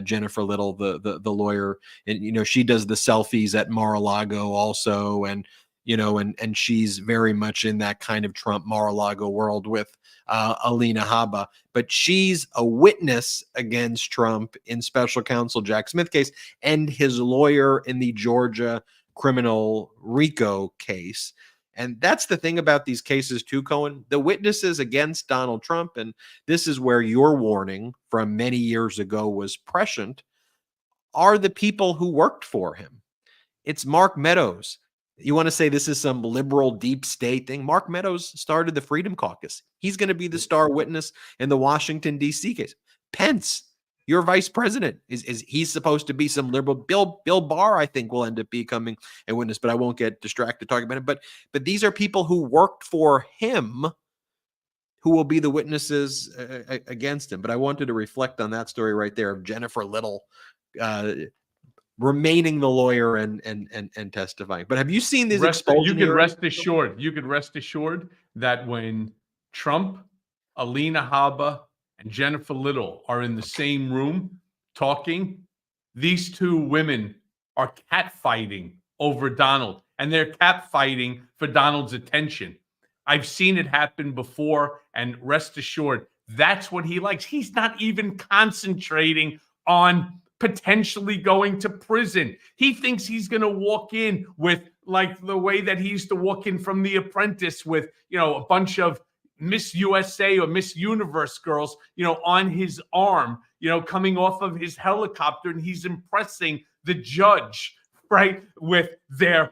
Jennifer Little, the lawyer, and she does the selfies at Mar-a-Lago also, and and she's very much in that kind of Trump Mar-a-Lago world with Alina Habba, but she's a witness against Trump in special counsel Jack Smith case, and his lawyer in the Georgia criminal RICO case. And that's the thing about these cases too, Cohen. The witnesses against Donald Trump, and this is where your warning from many years ago was prescient, are the people who worked for him. It's Mark Meadows. You want to say this is some liberal deep state thing? Mark Meadows started the Freedom Caucus. He's going to be the star witness in the Washington, D.C. case. Pence, your vice president, is he's supposed to be some liberal. Bill Barr, I think, will end up becoming a witness, but I won't get distracted talking about it. But these are people who worked for him who will be the witnesses against him. But I wanted to reflect on that story right there of Jennifer Little remaining the lawyer and testifying. But have you seen these expulsion You hearings? could rest assured that when Trump, Alina Habba, and Jennifer Little are in the same room talking, these two women are catfighting over Donald, and they're catfighting for Donald's attention. I've seen it happen before, and rest assured, that's what he likes. He's not even concentrating on potentially going to prison. He thinks he's going to walk in with, like, the way that he used to walk in from The Apprentice with, a bunch of Miss USA or Miss Universe girls, on his arm, coming off of his helicopter, and he's impressing the judge, right, with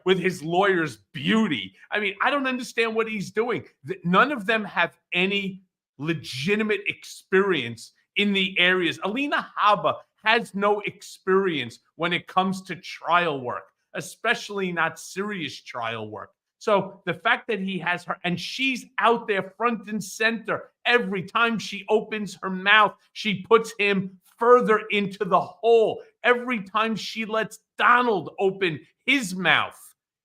his lawyer's beauty. I mean, I don't understand what he's doing. None of them have any legitimate experience in the areas. Alina Habba has no experience when it comes to trial work, especially not serious trial work. So the fact that he has her, and she's out there front and center every time she opens her mouth, she puts him further into the hole. Every time she lets Donald open his mouth,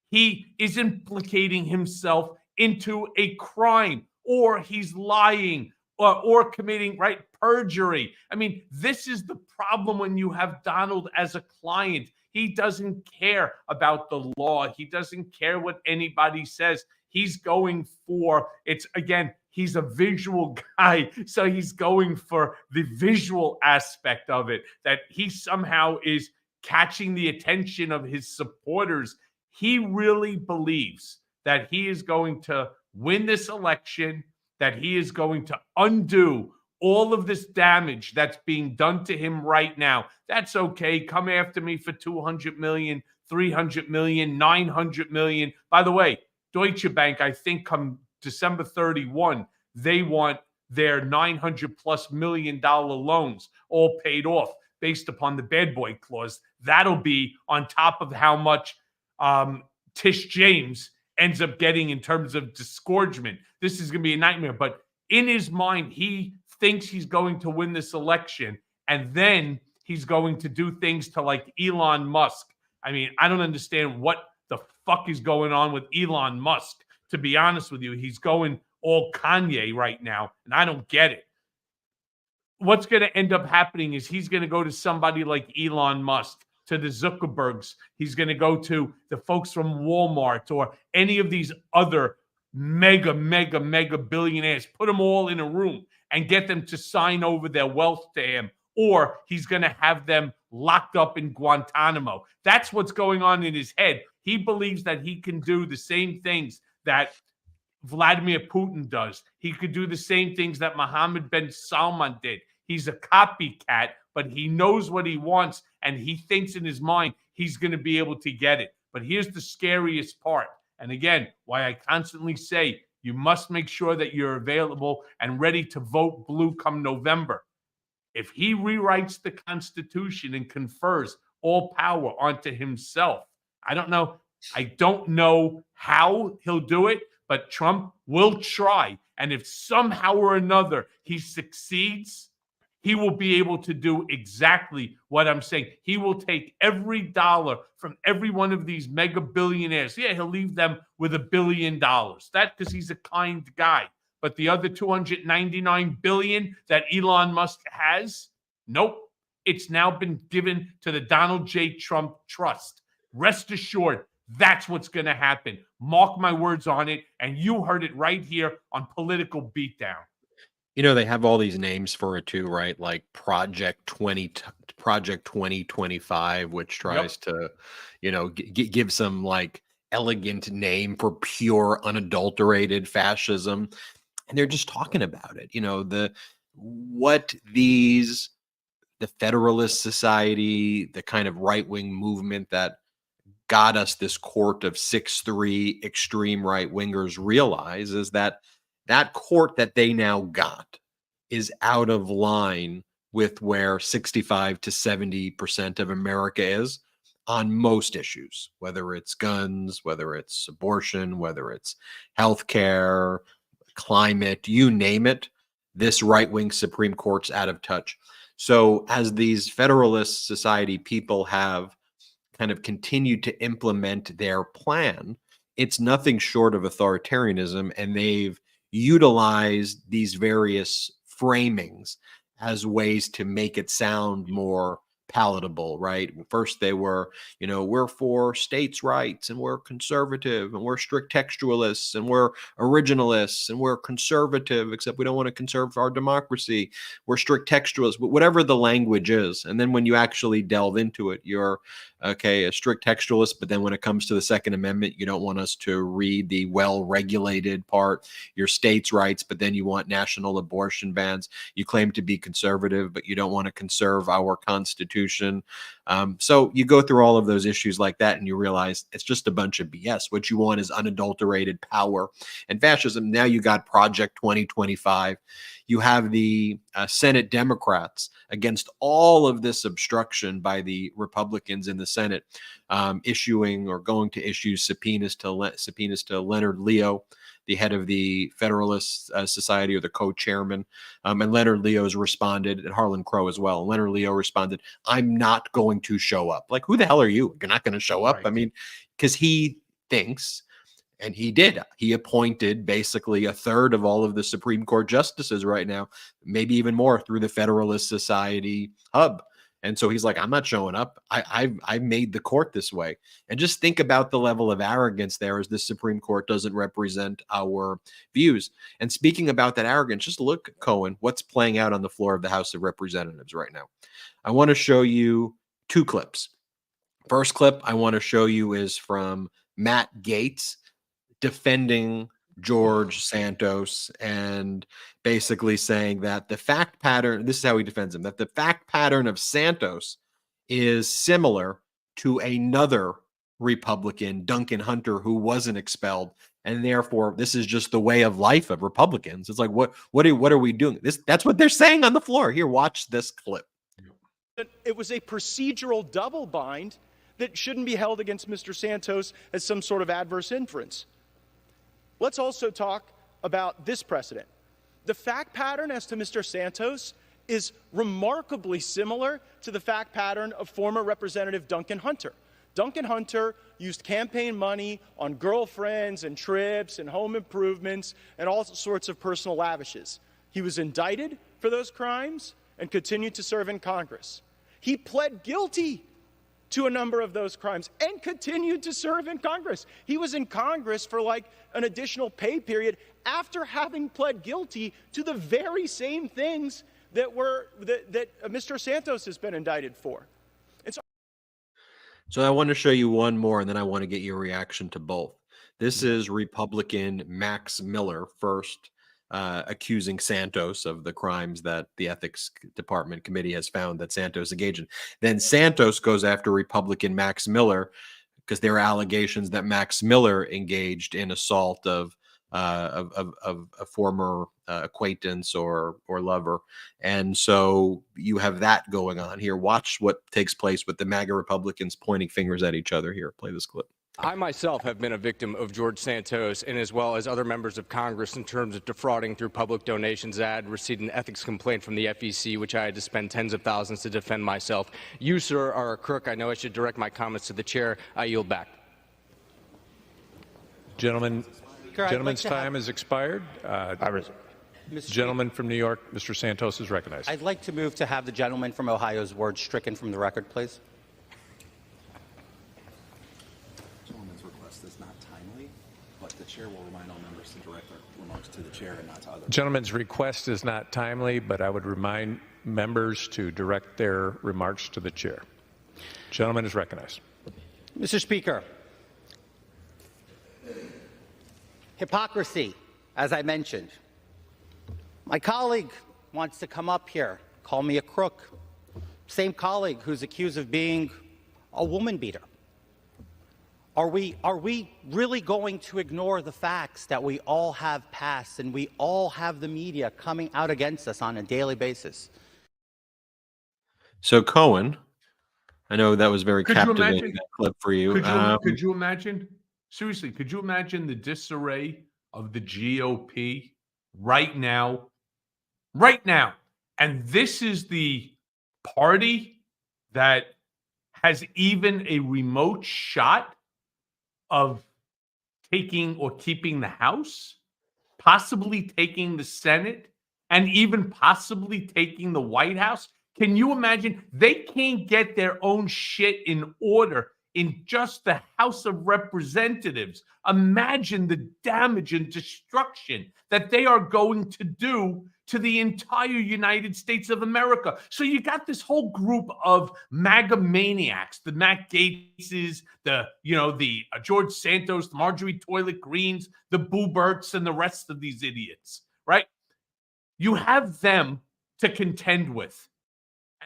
he is implicating himself into a crime, or he's lying, or committing, perjury. I mean, this is the problem when you have Donald as a client. He doesn't care about the law. He doesn't care what anybody says. He's going for, he's a visual guy, so he's going for the visual aspect of it, that he somehow is catching the attention of his supporters. He really believes that he is going to win this election, that he is going to undo all of this damage that's being done to him right now. That's okay. Come after me for 200 million, 300 million, 900 million. By the way, Deutsche Bank, I think come December 31, they want their $900+ million loans all paid off based upon the bad boy clause. That'll be on top of how much Tish James ends up getting in terms of disgorgement. This is going to be a nightmare. But in his mind, he thinks he's going to win this election, and then he's going to do things to like Elon Musk. I mean, I don't understand what the fuck is going on with Elon Musk. To be honest with you, he's going all Kanye right now, and I don't get it. What's going to end up happening is he's going to go to somebody like Elon Musk, to the Zuckerbergs. He's going to go to the folks from Walmart or any of these other mega billionaires, put them all in a room and get them to sign over their wealth to him, or he's going to have them locked up in Guantanamo. That's what's going on in his head. He believes that he can do the same things that Vladimir Putin does. He could do the same things that Mohammed bin Salman did. He's a copycat, but he knows what he wants, and he thinks in his mind he's going to be able to get it. But here's the scariest part. And again, why I constantly say you must make sure that you're available and ready to vote blue come November. If he rewrites the Constitution and confers all power onto himself, I don't know how he'll do it, but Trump will try. And if somehow or another he succeeds, he will be able to do exactly what I'm saying. He will take every dollar from every one of these mega billionaires. Yeah, he'll leave them with $1 billion. That's because he's a kind guy. But the other 299 billion that Elon Musk has, nope. It's now been given to the Donald J. Trump Trust. Rest assured, that's what's going to happen. Mark my words on it. And you heard it right here on Political Beatdown. You know, they have all these names for it too, right? Like Project 2025, which tries to, you know, give some like elegant name for pure, unadulterated fascism. And they're just talking about it. You know, the Federalist Society, the kind of right-wing movement that got us this court of 6'3" extreme right-wingers realize is that court that they now got is out of line with where 65 to 70% of America is on most issues, whether it's guns, whether it's abortion, whether it's healthcare, climate, you name it. This right-wing Supreme Court's out of touch. So as these Federalist Society people have kind of continued to implement their plan, it's nothing short of authoritarianism, and they've utilized these various framings as ways to make it sound more palatable, right? First they were, you know, we're for states' rights and we're conservative and we're strict textualists and we're originalists and we're conservative, except we don't want to conserve our democracy. We're strict textualists, but whatever the language is. And then when you actually delve into it, you're okay, a strict textualist, but then when it comes to the Second Amendment, you don't want us to read the well-regulated part, your states' rights, but then you want national abortion bans. You claim to be conservative, but you don't want to conserve our Constitution. So you go through all of those issues like that, and you realize it's just a bunch of BS. What you want is unadulterated power and fascism. Now you got Project 2025. You have the Senate Democrats against all of this obstruction by the Republicans in the Senate, issuing or going to issue subpoenas to Leonard Leo, the head of the Federalist Society, or the co-chairman. And Leonard Leo has responded, and Harlan Crow as well. And Leonard Leo responded, I'm not going to show up. Like, who the hell are you? You're not going to show up? Right. I mean, because he thinks, and he did, he appointed basically a third of all of the Supreme Court justices right now, maybe even more, through the Federalist Society hub. And so he's like, I'm not showing up. I've made the court this way. And just think about the level of arrogance there, as the Supreme Court doesn't represent our views. And speaking about that arrogance, just look, Cohen, what's playing out on the floor of the House of Representatives right now. I want to show you two clips. First clip I want to show you is from Matt Gaetz defending George Santos and basically saying that the fact pattern, this is how he defends him, that the fact pattern of Santos is similar to another Republican, Duncan Hunter, who wasn't expelled. And therefore, this is just the way of life of Republicans. It's like, what are we doing? That's what they're saying on the floor. Here, watch this clip. It was a procedural double bind that shouldn't be held against Mr. Santos as some sort of adverse inference. Let's also talk about this precedent. The fact pattern as to Mr. Santos is remarkably similar to the fact pattern of former Representative Duncan Hunter. Duncan Hunter used campaign money on girlfriends and trips and home improvements and all sorts of personal lavishes. He was indicted for those crimes and continued to serve in Congress. He pled guilty to a number of those crimes and continued to serve in Congress. He was in Congress for like an additional pay period after having pled guilty to the very same things that Mr. Santos has been indicted for. So I want to show you one more, and then I want to get your reaction to both. This is Republican Max Miller first accusing Santos of the crimes that the Ethics Department committee has found that Santos engaged in. Then Santos goes after Republican Max Miller because there are allegations that Max Miller engaged in assault of a former acquaintance or lover. And so you have that going on here. Watch what takes place with the MAGA Republicans pointing fingers at each other here. Play this clip. I myself have been a victim of George Santos and as well as other members of Congress in terms of defrauding through public donations. I had received an ethics complaint from the FEC, which I had to spend tens of thousands to defend myself. You, sir, are a crook. I know I should direct my comments to the chair. I yield back. Gentleman's time has expired. Gentleman from New York, Mr. Santos is recognized. I'd like to move to have the gentleman from Ohio's words stricken from the record, please. Gentleman's request is not timely, but the chair will remind all members to direct their remarks to the chair and not to others. Gentleman's request is not timely, but I would remind members to direct their remarks to the chair. Gentleman is recognized. Mr. Speaker, hypocrisy, as I mentioned. My colleague wants to come up here, call me a crook. Same colleague who's accused of being a woman beater. Are we really going to ignore the facts that we all have passed and we all have the media coming out against us on a daily basis? So Cohen, I know that was very captivating, that clip for you. Could you imagine? Seriously, could you imagine the disarray of the GOP right now? Right now. And this is the party that has even a remote shot of taking or keeping the House, possibly taking the Senate, and even possibly taking the White House. Can you imagine? They can't get their own shit in order in just the House of Representatives. Imagine the damage and destruction that they are going to do to the entire United States of America. So you got this whole group of MAGA maniacs, the Matt Gaetzes, the George Santos, the Marjorie Toilet Greens, the Boo Berts, and the rest of these idiots, right? You have them to contend with.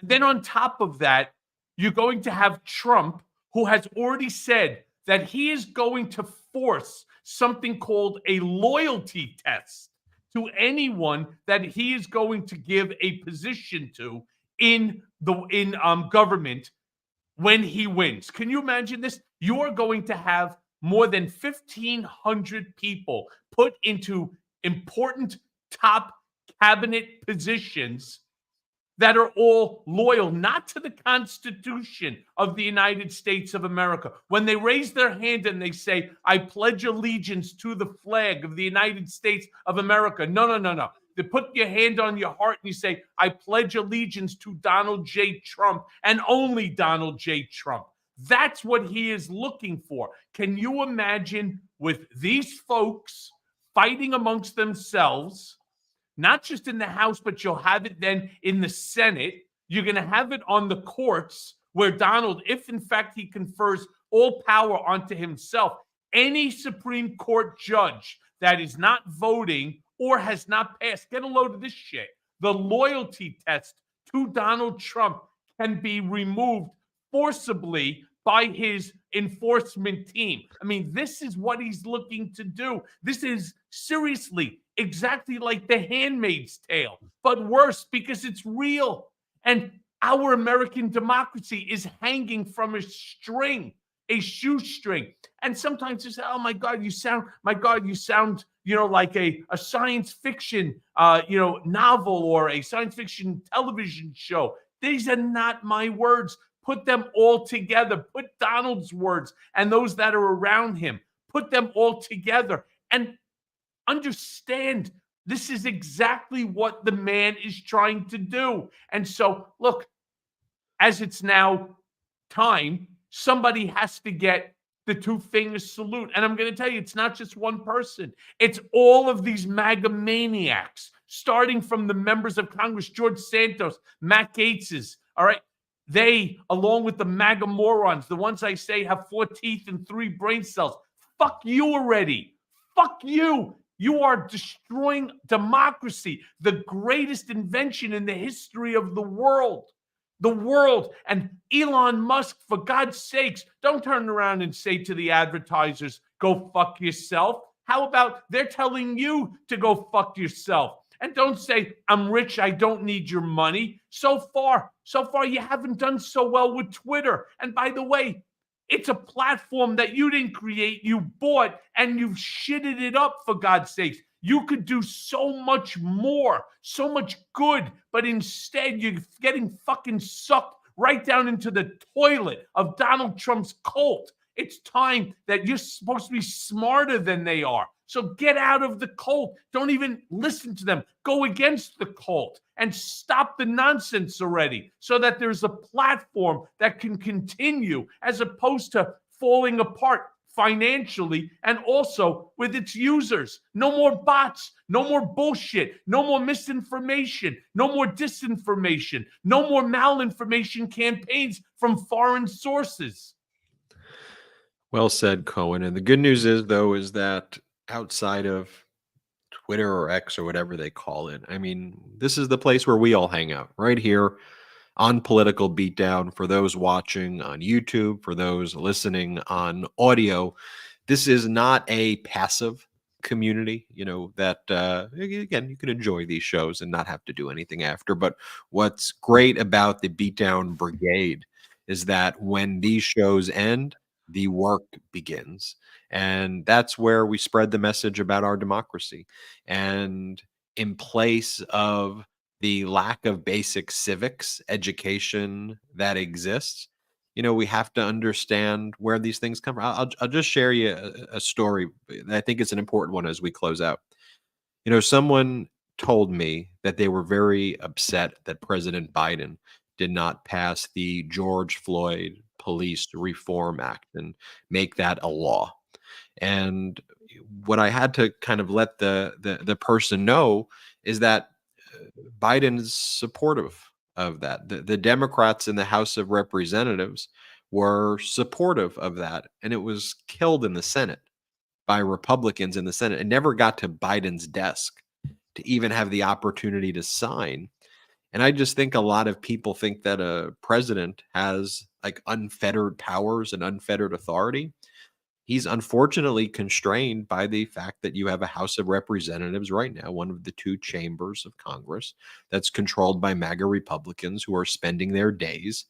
And then on top of that, you're going to have Trump, who has already said that he is going to force something called a loyalty test to anyone that he is going to give a position to in government when he wins. Can you imagine this? You are going to have more than 1,500 people put into important top cabinet positions that are all loyal, not to the Constitution of the United States of America. When they raise their hand and they say, I pledge allegiance to the flag of the United States of America. No. They put your hand on your heart and you say, I pledge allegiance to Donald J. Trump and only Donald J. Trump. That's what he is looking for. Can you imagine with these folks fighting amongst themselves, not just in the House, but you'll have it then in the Senate. You're going to have it on the courts where Donald, if in fact he confers all power onto himself, any Supreme Court judge that is not voting or has not passed, get a load of this shit, the loyalty test to Donald Trump can be removed forcibly by his enforcement team. I mean, this is what he's looking to do. This is seriously exactly like The Handmaid's Tale, but worse because it's real. And our American democracy is hanging from a string, a shoestring. And sometimes you say, oh my God, you sound, like a science fiction, novel or a science fiction television show. These are not my words. Put them all together. Put Donald's words and those that are around him. Put them all together and understand this is exactly what the man is trying to do. And so, look, as it's now time, somebody has to get the two-finger salute. And I'm going to tell you, it's not just one person. It's all of these MAGA maniacs, starting from the members of Congress, George Santos, Matt Gaetz's, all right? They, along with the MAGA morons, the ones I say have 4 teeth and 3 brain cells, fuck you already. Fuck you. You are destroying democracy, the greatest invention in the history of the world. The world. And Elon Musk, for God's sakes, don't turn around and say to the advertisers, go fuck yourself. How about they're telling you to go fuck yourself? And don't say, I'm rich, I don't need your money. So far, you haven't done so well with Twitter. And by the way, it's a platform that you didn't create, you bought, and you've shitted it up, for God's sakes. You could do so much more, so much good, but instead you're getting fucking sucked right down into the toilet of Donald Trump's cult. It's time that you're supposed to be smarter than they are. So get out of the cult. Don't even listen to them. Go against the cult and stop the nonsense already so that there's a platform that can continue as opposed to falling apart financially and also with its users. No more bots, no more bullshit, no more misinformation, no more disinformation, no more malinformation campaigns from foreign sources. Well said, Cohen. And the good news is, though, is that outside of Twitter or X or whatever they call it, I mean, this is the place where we all hang out, right here on Political Beatdown. For those watching on YouTube, for those listening on audio, this is not a passive community, that, again, you can enjoy these shows and not have to do anything after. But what's great about the Beatdown Brigade is that when these shows end, the work begins. And that's where we spread the message about our democracy. And in place of the lack of basic civics education that exists, we have to understand where these things come from. I'll just share you a story. I think it's an important one as we close out. Someone told me that they were very upset that President Biden did not pass the George Floyd Police Reform Act and make that a law. And what I had to kind of let the person know is that Biden's supportive of that. The Democrats in the House of Representatives were supportive of that, and it was killed in the Senate by Republicans in the Senate. It never got to Biden's desk to even have the opportunity to sign. And I just think a lot of people think that a president has like unfettered powers and unfettered authority. He's unfortunately constrained by the fact that you have a House of Representatives right now, one of the 2 chambers of Congress, that's controlled by MAGA Republicans who are spending their days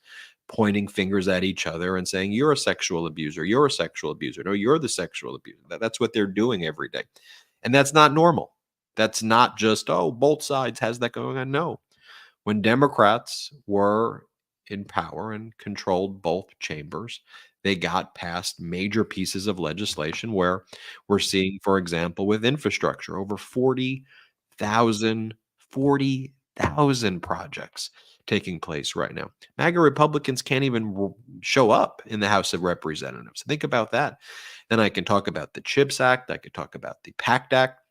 pointing fingers at each other and saying, you're a sexual abuser, you're a sexual abuser, no, you're the sexual abuser. That's what they're doing every day. And that's not normal. That's not just, oh, both sides has that going on. No. When Democrats were in power and controlled both chambers, they got past major pieces of legislation where we're seeing, for example, with infrastructure, over 40,000 projects taking place right now. MAGA Republicans can't even show up in the House of Representatives. Think about that. Then I can talk about the CHIPS Act. I could talk about the PACT Act.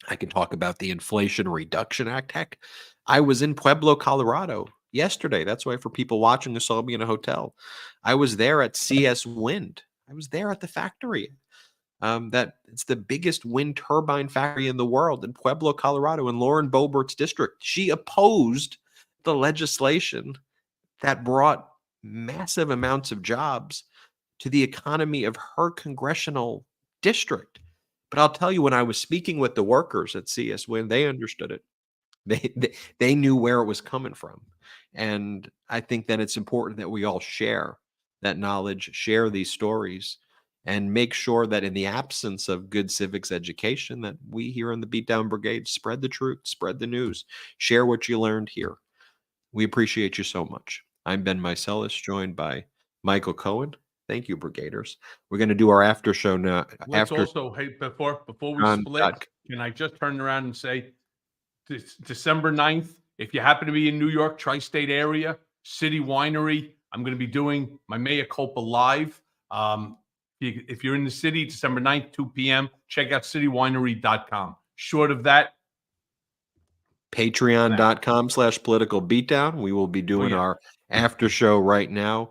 I can talk about the Inflation Reduction Act. Heck, I was in Pueblo, Colorado yesterday. That's why for people watching, this saw me in a hotel. I was there at CS Wind. I was there at the factory. That it's the biggest wind turbine factory in the world in Pueblo, Colorado, in Lauren Boebert's district. She opposed the legislation that brought massive amounts of jobs to the economy of her congressional district. But I'll tell you, when I was speaking with the workers at CS Wind, they understood it. They knew where it was coming from. And I think that it's important that we all share that knowledge, share these stories, and make sure that in the absence of good civics education, that we here in the Beatdown Brigade spread the truth, spread the news, share what you learned here. We appreciate you so much. I'm Ben Meiselas, joined by Michael Cohen. Thank you, Brigaders. We're going to do our after show now. Let's also, hey, before we split, can I just turn around and say, December 9th, if you happen to be in New York, tri-state area, City Winery, I'm going to be doing my Mea Culpa live. If you're in the city, December 9th, 2 p.m., check out citywinery.com. Short of that, Patreon.com/political beatdown. We will be doing our after show right now.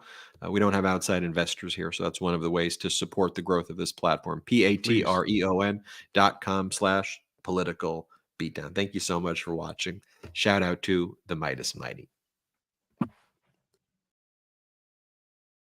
We don't have outside investors here, so that's one of the ways to support the growth of this platform. patreon.com/political beatdown. Thank you so much for watching. Shout out to the Midas Mighty.